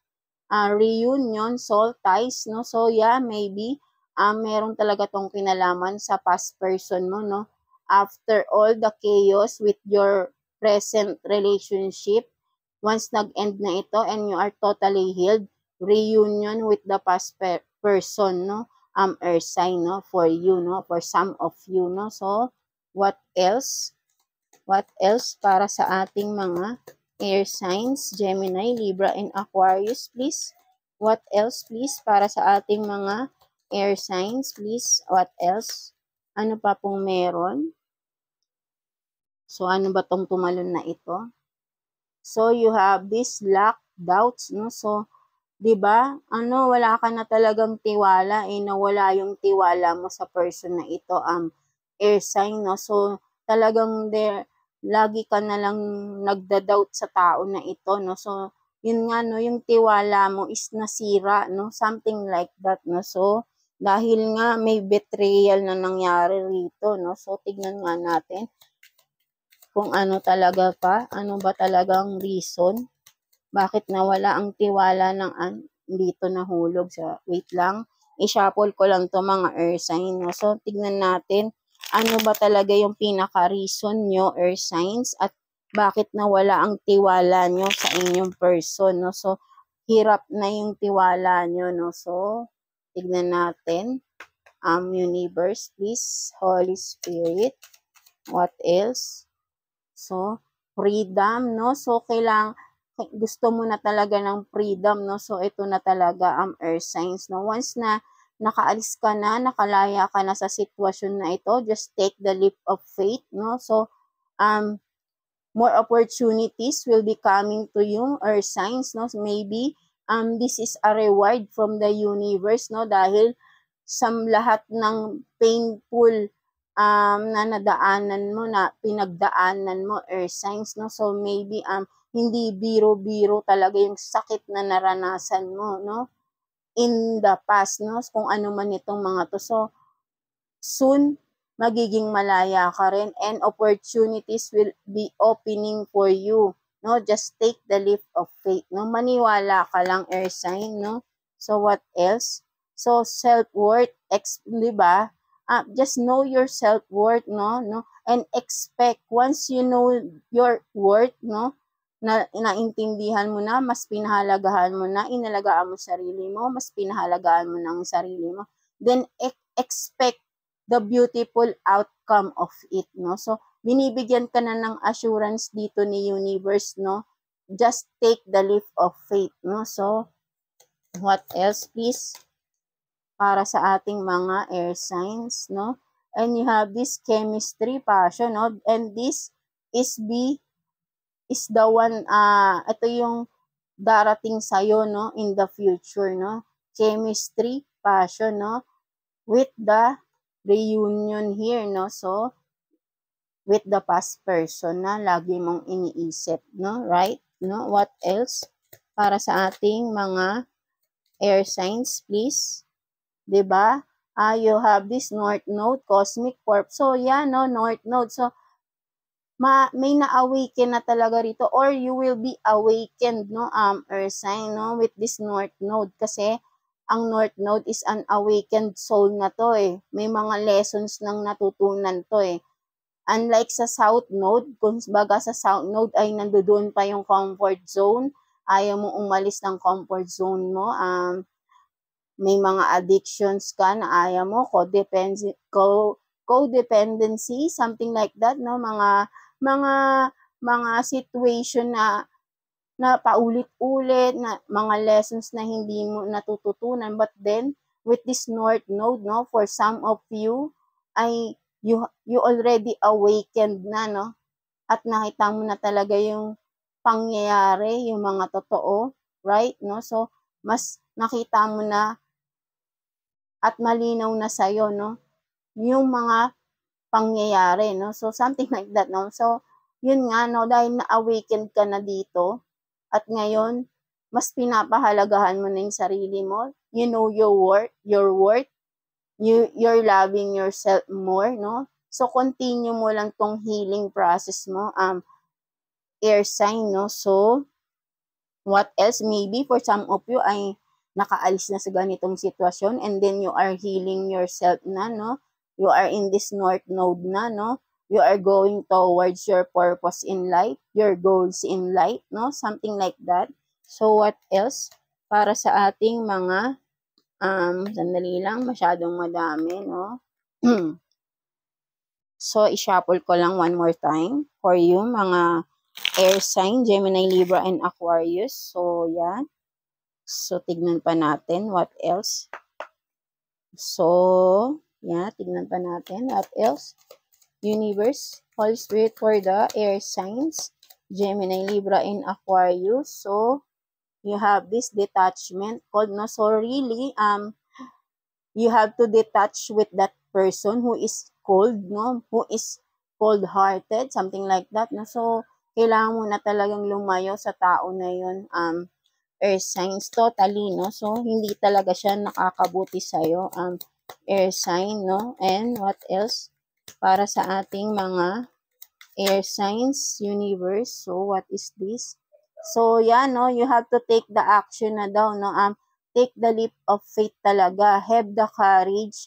reunion, soul ties, no? So, yeah, maybe, meron talaga tong kinalaman sa past person mo, no? After all the chaos with your present relationship, once nag-end na ito and you are totally healed, reunion with the past person, no? Earth sign, no? For you, no? For some of you, no? So, what else? What else para sa ating mga air signs, Gemini, Libra, and Aquarius, please? What else, please, para sa ating mga air signs, please? What else? Ano pa pong meron? So, ano ba tong tumalon na ito? So, you have this lack, doubts, no? So, 'di ba? Wala ka na talagang tiwala, nawala yung tiwala mo sa person na ito, air sign, no? So, talagang lagi ka na lang nagda-doubt sa tao na ito, no? So, yun nga, no, yung tiwala mo is nasira, no? Something like that, no? So, dahil nga may betrayal na nangyari rito, no? So, tignan nga natin kung ano talaga pa, ano ba talagang reason, bakit nawala ang tiwala ng dito nahulog sa, wait lang, i-shuffle ko lang to mga air sign, no? So, tignan natin, ano ba talaga yung pinaka-reason nyo, air signs, at bakit nawala ang tiwala nyo sa inyong person, no? So, hirap na yung tiwala nyo, no? So, tignan natin, universe, please, Holy Spirit, what else? So, freedom, no? So, gusto mo na talaga ng freedom, no? So, ito na talaga ang earth signs, no? Once na nakaalis ka na, nakalaya ka na sa sitwasyon na ito, just take the leap of faith, no? So, more opportunities will be coming to you, earth signs, no? So, maybe, this is a reward from the universe, no? Dahil sa lahat ng painful na nadaanan mo, na pinagdaanan mo, earth signs, no? So, maybe, hindi biro-biro talaga yung sakit na naranasan mo, no? In the past, no? Kung ano man itong mga to. So, soon, magiging malaya ka rin and opportunities will be opening for you, no? Just take the leap of faith, no? Maniwala ka lang, earth sign, no? So, what else? So, self-worth, di ba? Just know your self-worth, no? And expect, once you know your worth, no? Na naintindihan mo na, mas pinahalagahan mo na, inalagaan mo sarili mo, mas pinahalagaan mo ng sarili mo, then expect the beautiful outcome of it, no? So, binibigyan ka na ng assurance dito ni universe, no? Just take the leap of faith, no? So, what else, please? Para sa ating mga air signs, no? And you have this chemistry, passion, no? And this is the one, ito yung darating sa'yo, no? In the future, no? Chemistry, passion, no? With the reunion here, no? So, with the past person na lagi mong iniisip, no? Right? No? What else? Para sa ating mga air signs, please. 'Di ba? You have this North Node, Cosmic Corp. So, yan, no? North Node. So, may na-awaken na talaga rito or you will be awakened, no? Earth sign, no? With this North Node. Kasi, ang North Node is an awakened soul na to eh. May mga lessons nang natutunan to eh. Unlike sa South Node, kung baga sa South Node ay nandoon pa yung comfort zone, ayaw mo umalis ng comfort zone mo, may mga addictions ka na ayaw mo, codependency, something like that, no? Mga situation na paulit-ulit, na mga lessons na hindi mo natututunan. But then, with this North Node, no, for some of you, ay you already awakened na, no? At nakita mo na talaga yung pangyayari, yung mga totoo, right? No? So, mas nakita mo na at malinaw na sa'yo, no? Yung mga pangyayari, no? So, something like that, no? So, yun nga, no? Dahil na-awakened ka na dito, at ngayon, mas pinapahalagahan mo na yung sarili mo. You know your worth. You're loving yourself more, no? So, continue mo lang tong healing process mo, air sign, no? So, what else? Maybe for some of you ay nakaalis na sa ganitong sitwasyon and then you are healing yourself na, no? You are in this North Node na, no? You are going towards your purpose in life, your goals in life, no? Something like that. So, what else? Para sa ating mga, sandali lang, masyadong madami, no? So, i-shuffle ko lang one more time for you, mga air sign, Gemini, Libra, and Aquarius. So, yan. So, tignan pa natin what else. So, yan, tignan pa natin what else. Universe, Holy Spirit for the air signs, Gemini, Libra, and Aquarius. So, you have this detachment called, no? So, really, you have to detach with that person who is cold, no? Who is cold-hearted, something like that, no? So, kailangan mo na talagang lumayo sa tao na yun, air signs, totally, no? So, hindi talaga siya nakakabuti sa'yo, air sign, no? And what else? Para sa ating mga air signs, universe. So, what is this? So, yan, no? You have to take the action na daw, no? Take the leap of faith talaga. Have the courage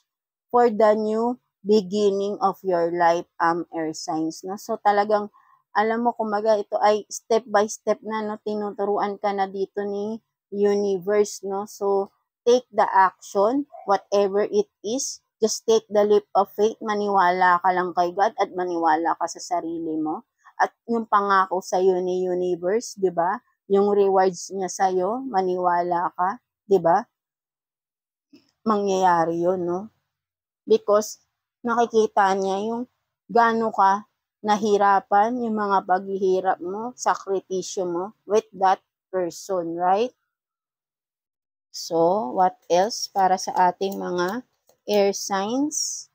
for the new beginning of your life, air signs, no? So, talagang, alam mo, kumaga, ito ay step by step na, no? Tinuturuan ka na dito ni universe, no? So, take the action, whatever it is. Just take the leap of faith. Maniwala ka lang kay God at maniwala ka sa sarili mo. at yung pangako sa'yo ni universe, di ba? Yung rewards niya sa'yo, maniwala ka, di ba? Mangyayari yun, no? Because nakikita niya yung gaano ka nahirapan, yung mga paghihirap mo, sakripisyo mo with that person, right? So, what else para sa ating mga air signs?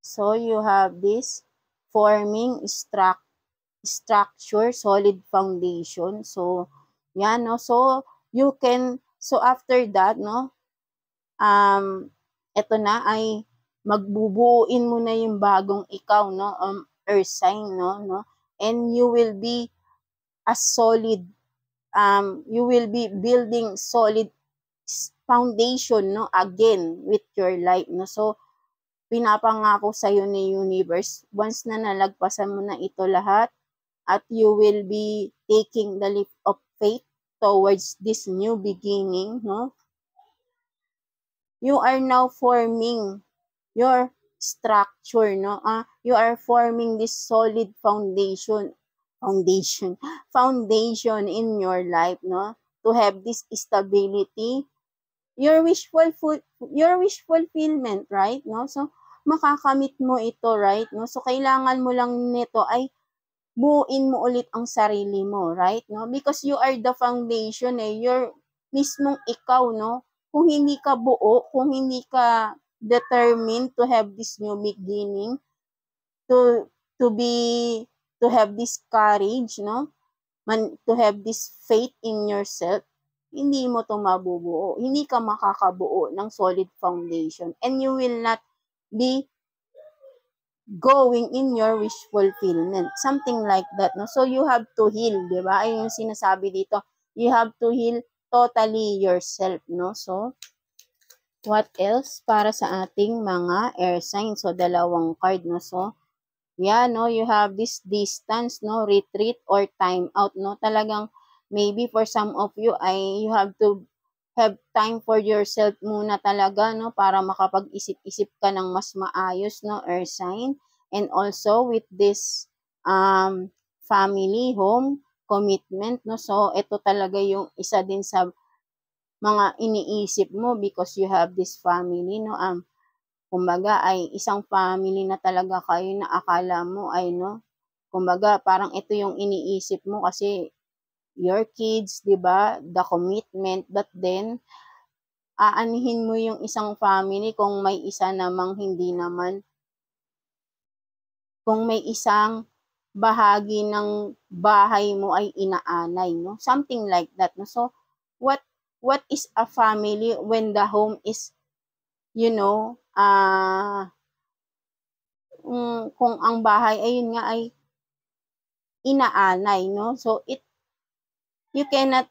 So, you have this forming structure, solid foundation. So, yan, no? So, you can, so after that, no? Ito na ay magbubuuin mo na yung bagong ikaw, no? Earth sign, no? And you will be a solid, you will be building solid foundation, no? Again, with your life, no? So, pinapangako sa'yo ni universe, once na nalagpasan mo na ito lahat, at you will be taking the leap of faith towards this new beginning, no? You are now forming your structure, no? You are forming this solid foundation in your life, no? To have this stability, your wish fulfillment, right? No? So, makakamit mo ito, right? No? So, kailangan mo lang nito ay buuin mo ulit ang sarili mo, right? No? Because you are the foundation, you're mismong ikaw, no? Kung hindi ka buo, kung hindi ka determined to have this new beginning, to have this courage, no? To have this faith in yourself, hindi mo to mabubuo. Hindi ka makakabuo ng solid foundation. And you will not be going in your wish fulfillment. Something like that, no? So, you have to heal, di ba? Ay yung sinasabi dito. You have to heal totally yourself, no? So, what else para sa ating mga air signs? So, dalawang card, no? So, yeah, no? You have this distance, no? Retreat or time out, no? Talagang, maybe for some of you, you have to have time for yourself muna talaga, no? Para makapag-isip-isip ka ng mas maayos, no? Air sign. And also, with this, family, home, commitment, no? So, ito talaga yung isa din sa mga iniisip mo because you have this family, no? Kumbaga, ay isang family na talaga kayo na akala mo ay, no? Kumbaga, parang ito yung iniisip mo kasi your kids, di ba? The commitment, but then, aanihin mo yung isang family kung may isa namang hindi naman, kung may isang bahagi ng bahay mo ay inaanay, no? Something like that, no? So, what is a family when the home is, you know, kung ang bahay, ayun nga, ay inaanay, no? So, you cannot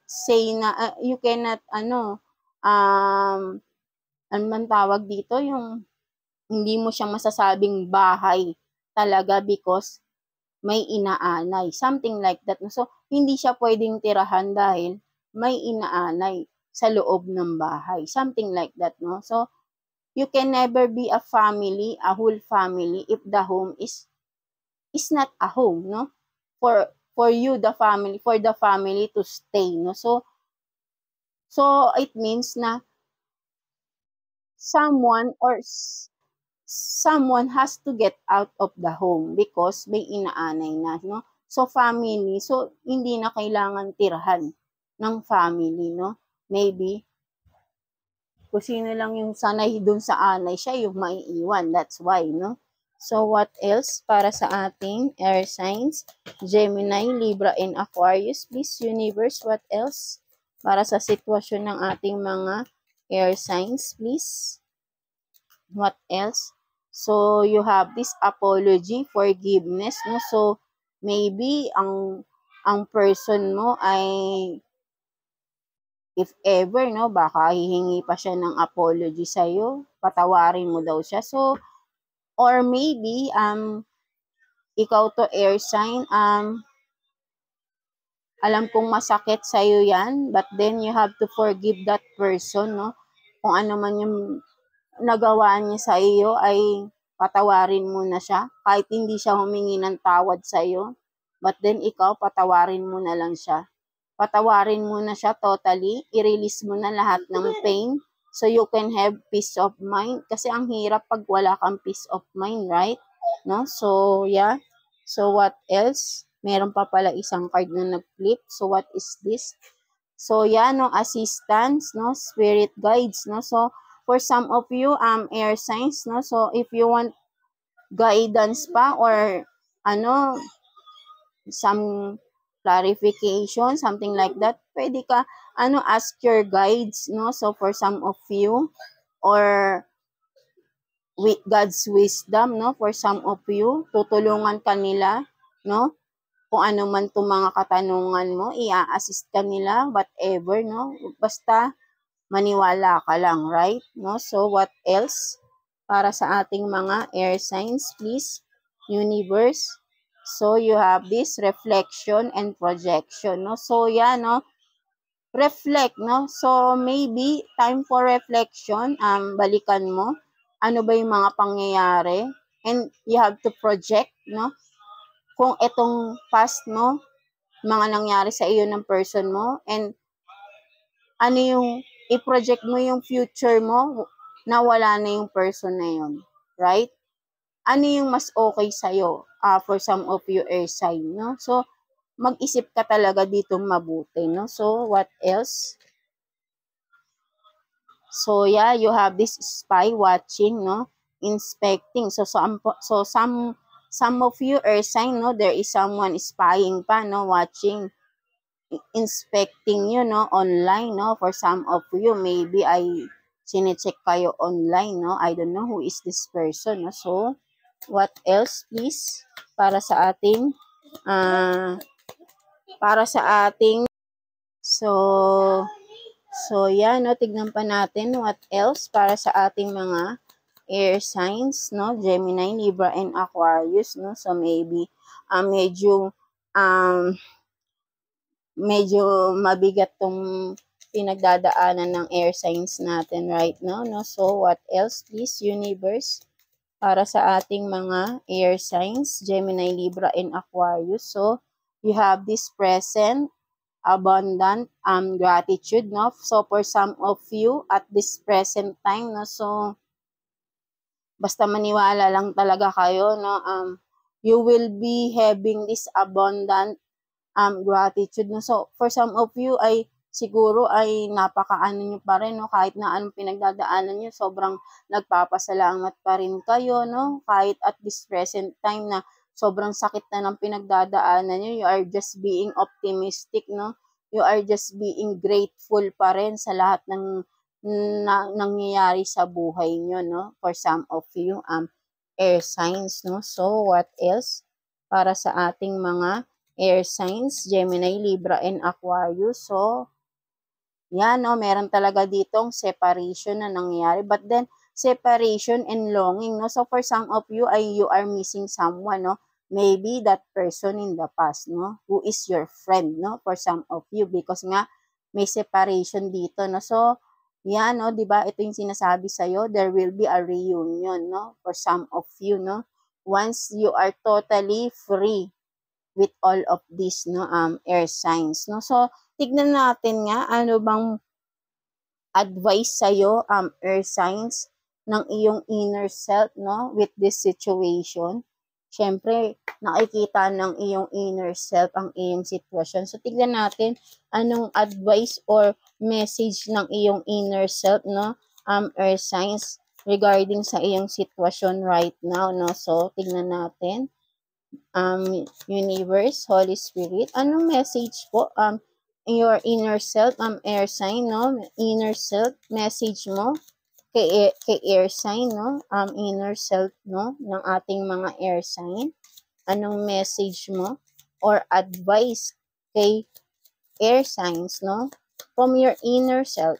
say na, you cannot, ano man tawag dito, yung hindi mo siya masasabing bahay talaga because may inaanay. Something like that. So, hindi siya pwedeng tirahan dahil may inaanay sa loob ng bahay. Something like that, no? So, you can never be a family, a whole family, if the home is not a home, no? For you, for the family to stay, no? So it means na someone has to get out of the home because may inaanay na, no? So, family, so hindi na kailangan tirahan ng family, no? Maybe, kung sino lang yung sanay dun sa anay, siya yung maiiwan. That's why, no? So, what else para sa ating air signs? Gemini, Libra, and Aquarius. Please, universe, what else? Para sa sitwasyon ng ating mga air signs, please. What else? So, you have this apology, forgiveness, no? So, maybe, ang person mo ay, if ever, no, baka hihingi pa siya ng apology sa'yo, patawarin mo daw siya. So, or maybe, ikaw to air sign, alam kong masakit sa'yo yan, but then you have to forgive that person, no? Kung ano man yung nagawa niya sa iyo ay patawarin mo na siya. Kahit hindi siya humingi ng tawad sa'yo. But then, ikaw, patawarin mo na lang siya. Patawarin mo na siya totally. I-release mo na lahat ng pain. So, you can have peace of mind. Kasi ang hirap pag wala kang peace of mind, right? No? So, yeah. So, what else? Meron pa pala isang card na nag-flip. So, what is this? So, yeah, no, assistance, no, spirit guides, no. So, for some of you, air signs, no. So, if you want guidance pa or, ano, some clarification, something like that, pwede ka, ask your guides, no. So, for some of you, or with God's wisdom, no, for some of you, tutulungan ka nila, no. Kung ano man itong mga katanungan mo, i-assist ka nila, whatever, no? Basta, maniwala ka lang, right? No? So, what else? Para sa ating mga air signs, please, universe. So, you have this reflection and projection, no? So, yeah, no? Reflect, no? So, maybe, time for reflection, balikan mo. Ano ba yung mga pangyayari? And you have to project, no? Kung itong past mo, mga nangyari sa iyo ng person mo, and ano yung i-project mo yung future mo na wala na yung person na yun, right? Ano yung mas okay sa'yo for some of you air sign, no? So, mag-isip ka talaga ditong mabuti, no? So, what else? So, yeah, you have this spy watching, no? Inspecting. So, some of you air sign, no? There is someone spying pa, no? Watching, inspecting you, no, online, no, for some of you, maybe ay sinecheck kayo online, no, I don't know who is this person, no, so, what else, please, para sa ating, so, yan, no, tignan pa natin, what else, para sa ating mga air signs, no, Gemini, Libra, and Aquarius, no, so maybe, medyo mabigat tong pinagdadaanan ng air signs natin right now, no? So, what else, please, universe, para sa ating mga air signs, Gemini, Libra, and Aquarius. So, you have this present, abundant, gratitude, no? So, for some of you, at this present time, no? So, basta maniwala lang talaga kayo, no? You will be having this abundant gratitude, no? So, for some of you ay siguro ay napakaano nyo pa rin, no? Kahit na anong pinagdadaanan nyo, sobrang nagpapasalamat pa rin kayo, no? Kahit at this present time na sobrang sakit na ng pinagdadaanan nyo, you are just being optimistic, no? You are just being grateful pa rin sa lahat ng nangyayari sa buhay nyo, no? For some of you, air signs, no? So, what else? Para sa ating mga air signs, Gemini, Libra, and Aquarius. So, yan, no, meron talaga ditong separation na nangyayari. But then, separation and longing, no? So, for some of you, you are missing someone, no? Maybe that person in the past, no? Who is your friend, no? For some of you, because nga, may separation dito, no? So, yan, no? Diba? Ito yung sinasabi sa'yo, there will be a reunion, no? For some of you, no? Once you are totally free with all of these, no, air signs, no. So, tignan natin nga ano bang advice sa iyo, air signs, ng iyong inner self, no, with this situation. Syempre, nakikita ng iyong inner self ang iyong sitwasyon. So, tignan natin anong advice or message ng iyong inner self, no, air signs regarding sa iyong sitwasyon right now, no. So, tignan natin. Universe, Holy Spirit, anong message po, your inner self, air sign, no, inner self, message mo, kay air sign, no, inner self, no, ng ating mga air sign, anong message mo, or advice, kay air signs, no, from your inner self.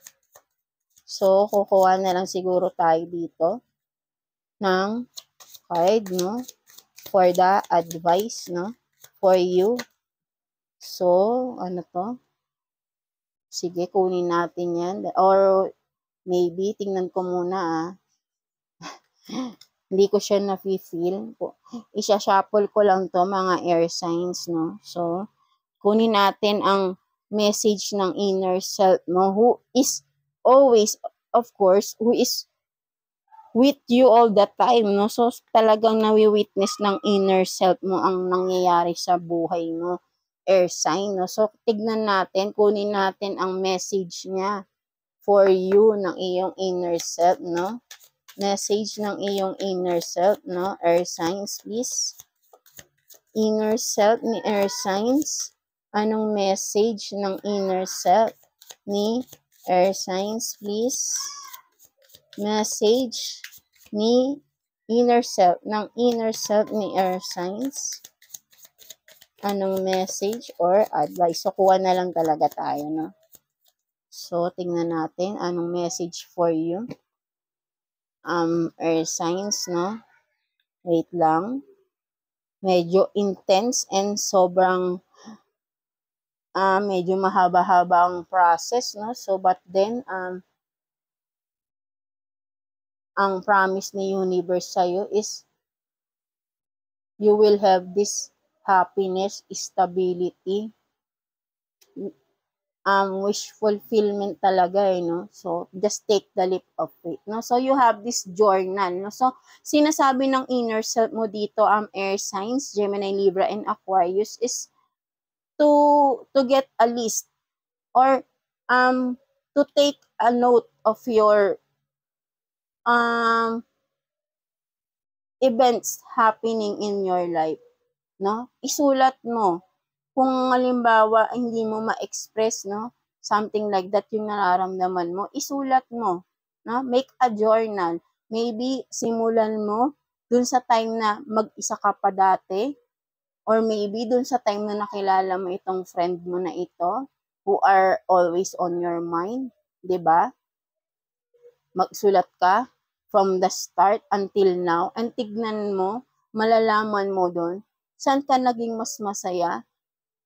So, kukuha na lang siguro tayo dito, ng card, no, for the advice, no, for you. So, ano to? Sige, kunin natin yan. Or, maybe, tingnan ko muna, Hindi ko siya nafe-feel. Isha-shuffle ko lang 'to mga air signs, no? So, kunin natin ang message ng inner self mo who is always, of course, who is with you all the time, no? So, talagang nawi-witness ng inner self mo ang nangyayari sa buhay mo, air sign, no? So, tignan natin, kunin natin ang message niya for you ng iyong inner self, no? Message ng iyong inner self, no? Air signs, please. Inner self ni air signs. Anong message ng inner self ni air signs, please? Message ni inner self, ng inner self ni air signs. Anong message or advice? So, kuha na lang talaga tayo, no? So, tingnan natin anong message for you. Air signs, no? Wait lang. Medyo intense and sobrang medyo mahaba-haba ang process, no? So, but then, ang promise ni universe sa'yo is you will have this happiness, stability, wish fulfillment talaga, no? So, just take the leap of faith, no? So, you have this journal, no? So, sinasabi ng inner self mo dito, air signs, Gemini, Libra, and Aquarius is to get a list or to take a note of your events happening in your life, no? Isulat mo. Kung halimbawa hindi mo ma-express, no, something like that yung nararamdaman mo, isulat mo, no? Make a journal. Maybe simulan mo dun sa time na mag-isa ka pa dati, or maybe dun sa time na nakilala mo itong friend mo na ito who are always on your mind, 'di ba? Magsulat ka from the start until now and tignan mo, malalaman mo doon saan ka naging mas masaya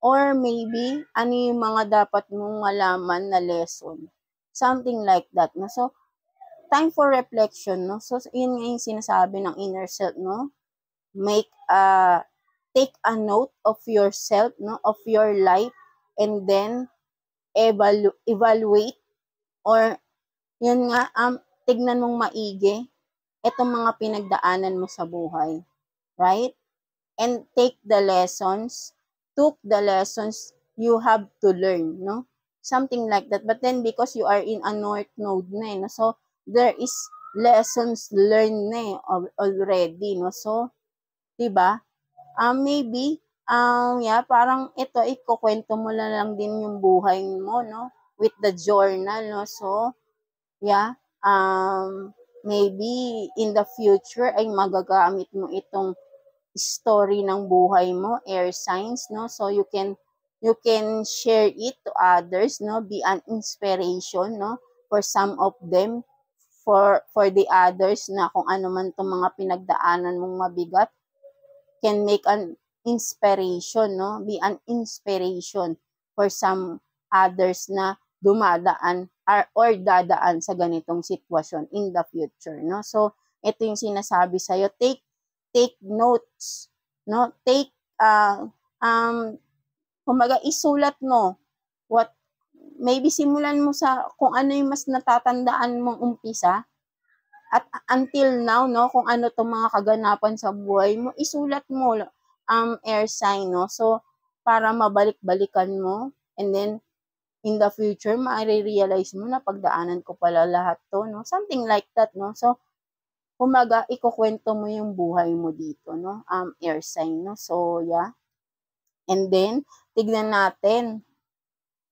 or maybe ano yung mga dapat mong malaman na lesson. Something like that, no? So, time for reflection, no? So, yun nga yung sinasabi ng inner self, no? Take a note of yourself, no? Of your life, and then evaluate or yun nga, tignan mong maigi itong mga pinagdaanan mo sa buhay. Right? And took the lessons you have to learn, no? Something like that. But then, because you are in a North Node na, no? So, there is lessons learned na already, no? So, diba? Maybe, parang ito, ikukwento mo lang din yung buhay mo, no? With the journal, no? So, maybe in the future ay magagamit mo itong story ng buhay mo, air signs, no? So you can share it to others, no? Be an inspiration, no? For some of them, for the others na kung ano man tong mga pinagdaanan mong mabigat, can make an inspiration, no? Be an inspiration for some others na dumadaan or dadaan sa ganitong sitwasyon in the future, no? So, ito yung sinasabi sa'yo, take notes, no? Kumbaga isulat mo maybe simulan mo sa kung ano yung mas natatandaan mong umpisa at until now, no, kung ano tong mga kaganapan sa buhay mo, isulat mo air sign, no? So, para mabalik-balikan mo and then in the future, ma-realize mo na pagdaanan ko pala lahat to, no? Something like that, no? So, kumaga, ikukwento mo yung buhay mo dito, no? Air sign, no? So, And then, tignan natin,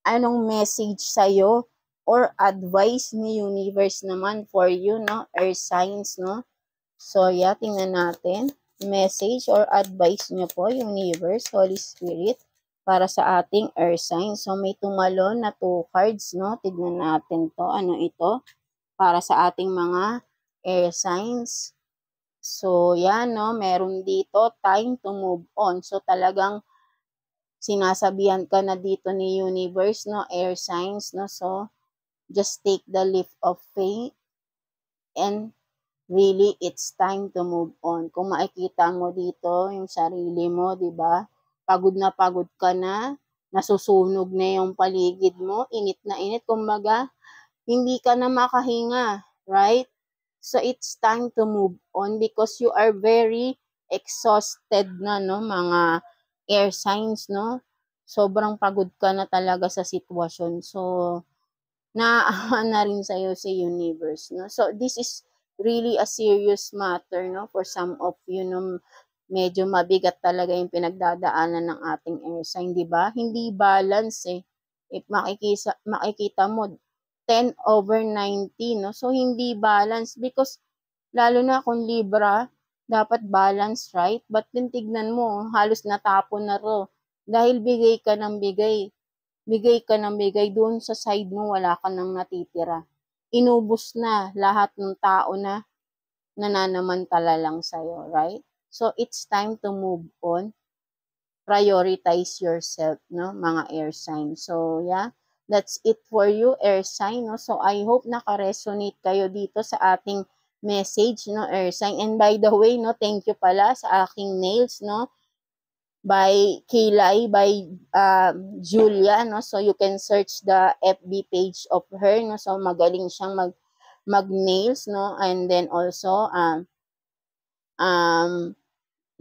anong message sa'yo or advice ni universe naman for you, no? Air signs, no? So, tingnan natin. Message or advice nyo po, universe, Holy Spirit, para sa ating air signs. So, may tumalon na 2 cards, no? Tignan natin to. Ano ito? Para sa ating mga air signs. So, no? Meron dito, time to move on. So, talagang sinasabihan ka na dito ni universe, no? Air signs, no? So, just take the leap of faith and really, it's time to move on. Kung makikita mo dito yung sarili mo, di ba? Pagod na pagod ka na, nasusunog na yung paligid mo, init na init, kumbaga, hindi ka na makahinga, right? So, it's time to move on because you are very exhausted na, no, mga air signs, no? Sobrang pagod ka na talaga sa sitwasyon. So, naaawa na rin sa'yo si universe, no? So, this is really a serious matter, no? For some of you, no? Medyo mabigat talaga yung pinagdadaanan ng ating air sign, di ba? Hindi balance, eh. If makikita mo, 10/90, no? So, hindi balance because, lalo na kung Libra, dapat balance, right? But din tignan mo, halos natapon na ro. Dahil bigay ka ng bigay. Bigay ka ng bigay, doon sa side mo wala ka nang natitira. Inubos na lahat ng tao na nananamantala lang sa'yo, right? So, it's time to move on. Prioritize yourself, no, mga air sign. So, yeah, that's it for you, air sign, no? So, I hope naka-resonate kayo dito sa ating message, no, air sign. And by the way, no, thank you pala sa aking nails, no, by Kilay, by Julia, no? So you can search the FB page of her, no? So magaling siyang mag-nails, no? And then also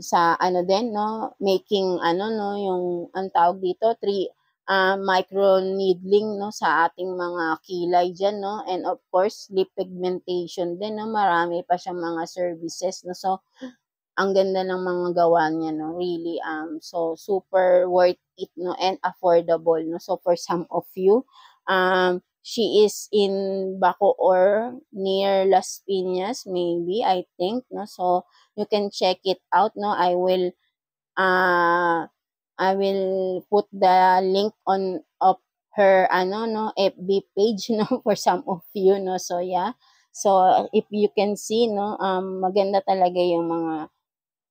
sa ano din, no, making ano, no, yung ang tawag dito, micro needling, no, sa ating mga kilay dyan, no, and of course lip pigmentation din, no, marami pa siyang mga services, no. So ang ganda ng mga gawa niya, no, really, so super worth it, no, and affordable, no. So for some of you, she is in Bacoor near Las Piñas, maybe, I think, no. So you can check it out, no. I will put the link on of her ano, no, FB page, no, for some of you, no. So yeah, so if you can see, no, maganda talaga yung mga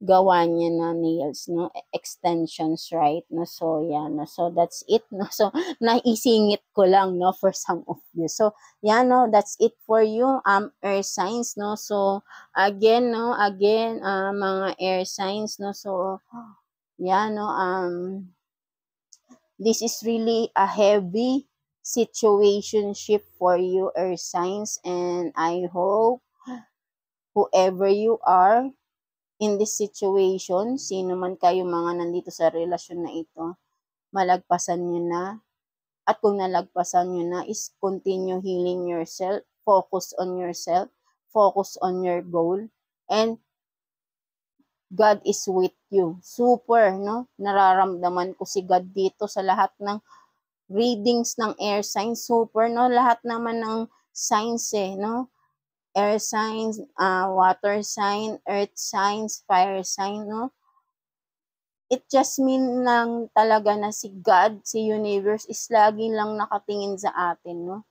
gawa niya na nails, no, extensions, right, no. So yeah, no, so that's it, no. So naisingit ko lang, no, for some of you. So yeah, no, that's it for you, air signs, no. So again, no, mga air signs, no. So yeah, no, this is really a heavy situationship for you, air signs, and I hope whoever you are in this situation, sino man kayo mga nandito sa relasyon na ito, malagpasan nyo na. At kung nalagpasan nyo na, is continue healing yourself, focus on yourself, focus on your goal, and God is with you. Super, no? Nararamdaman ko si God dito sa lahat ng readings ng air signs. Super, no? Lahat naman ng signs, eh, no? Air signs, water sign, earth signs, fire sign, no? It just mean lang talaga na si God, si universe, is lagi lang nakatingin sa atin, no?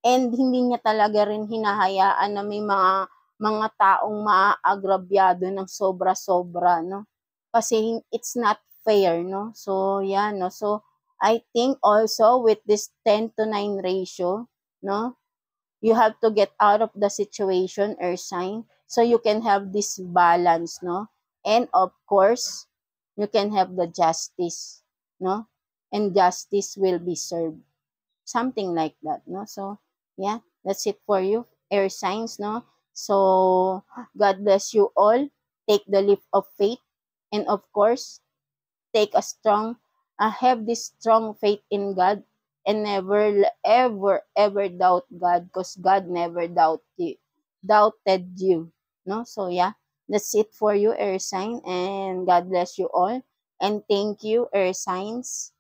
And hindi niya talaga rin hinahayaan na may mga taong maaagrabyado ng sobra-sobra, no? Kasi it's not fair, no? So, yeah, no? So, I think also with this 10:9 ratio, no? You have to get out of the situation, earth sign, so you can have this balance, no? And of course, you can have the justice, no? And justice will be served. Something like that, no? So, yeah, that's it for you, air signs, no? So, God bless you all. Take the leap of faith. And of course, have this strong faith in God, and never, ever, ever doubt God, because God never doubted you, no? So yeah, that's it for you, air sign, and God bless you all, and thank you, air signs.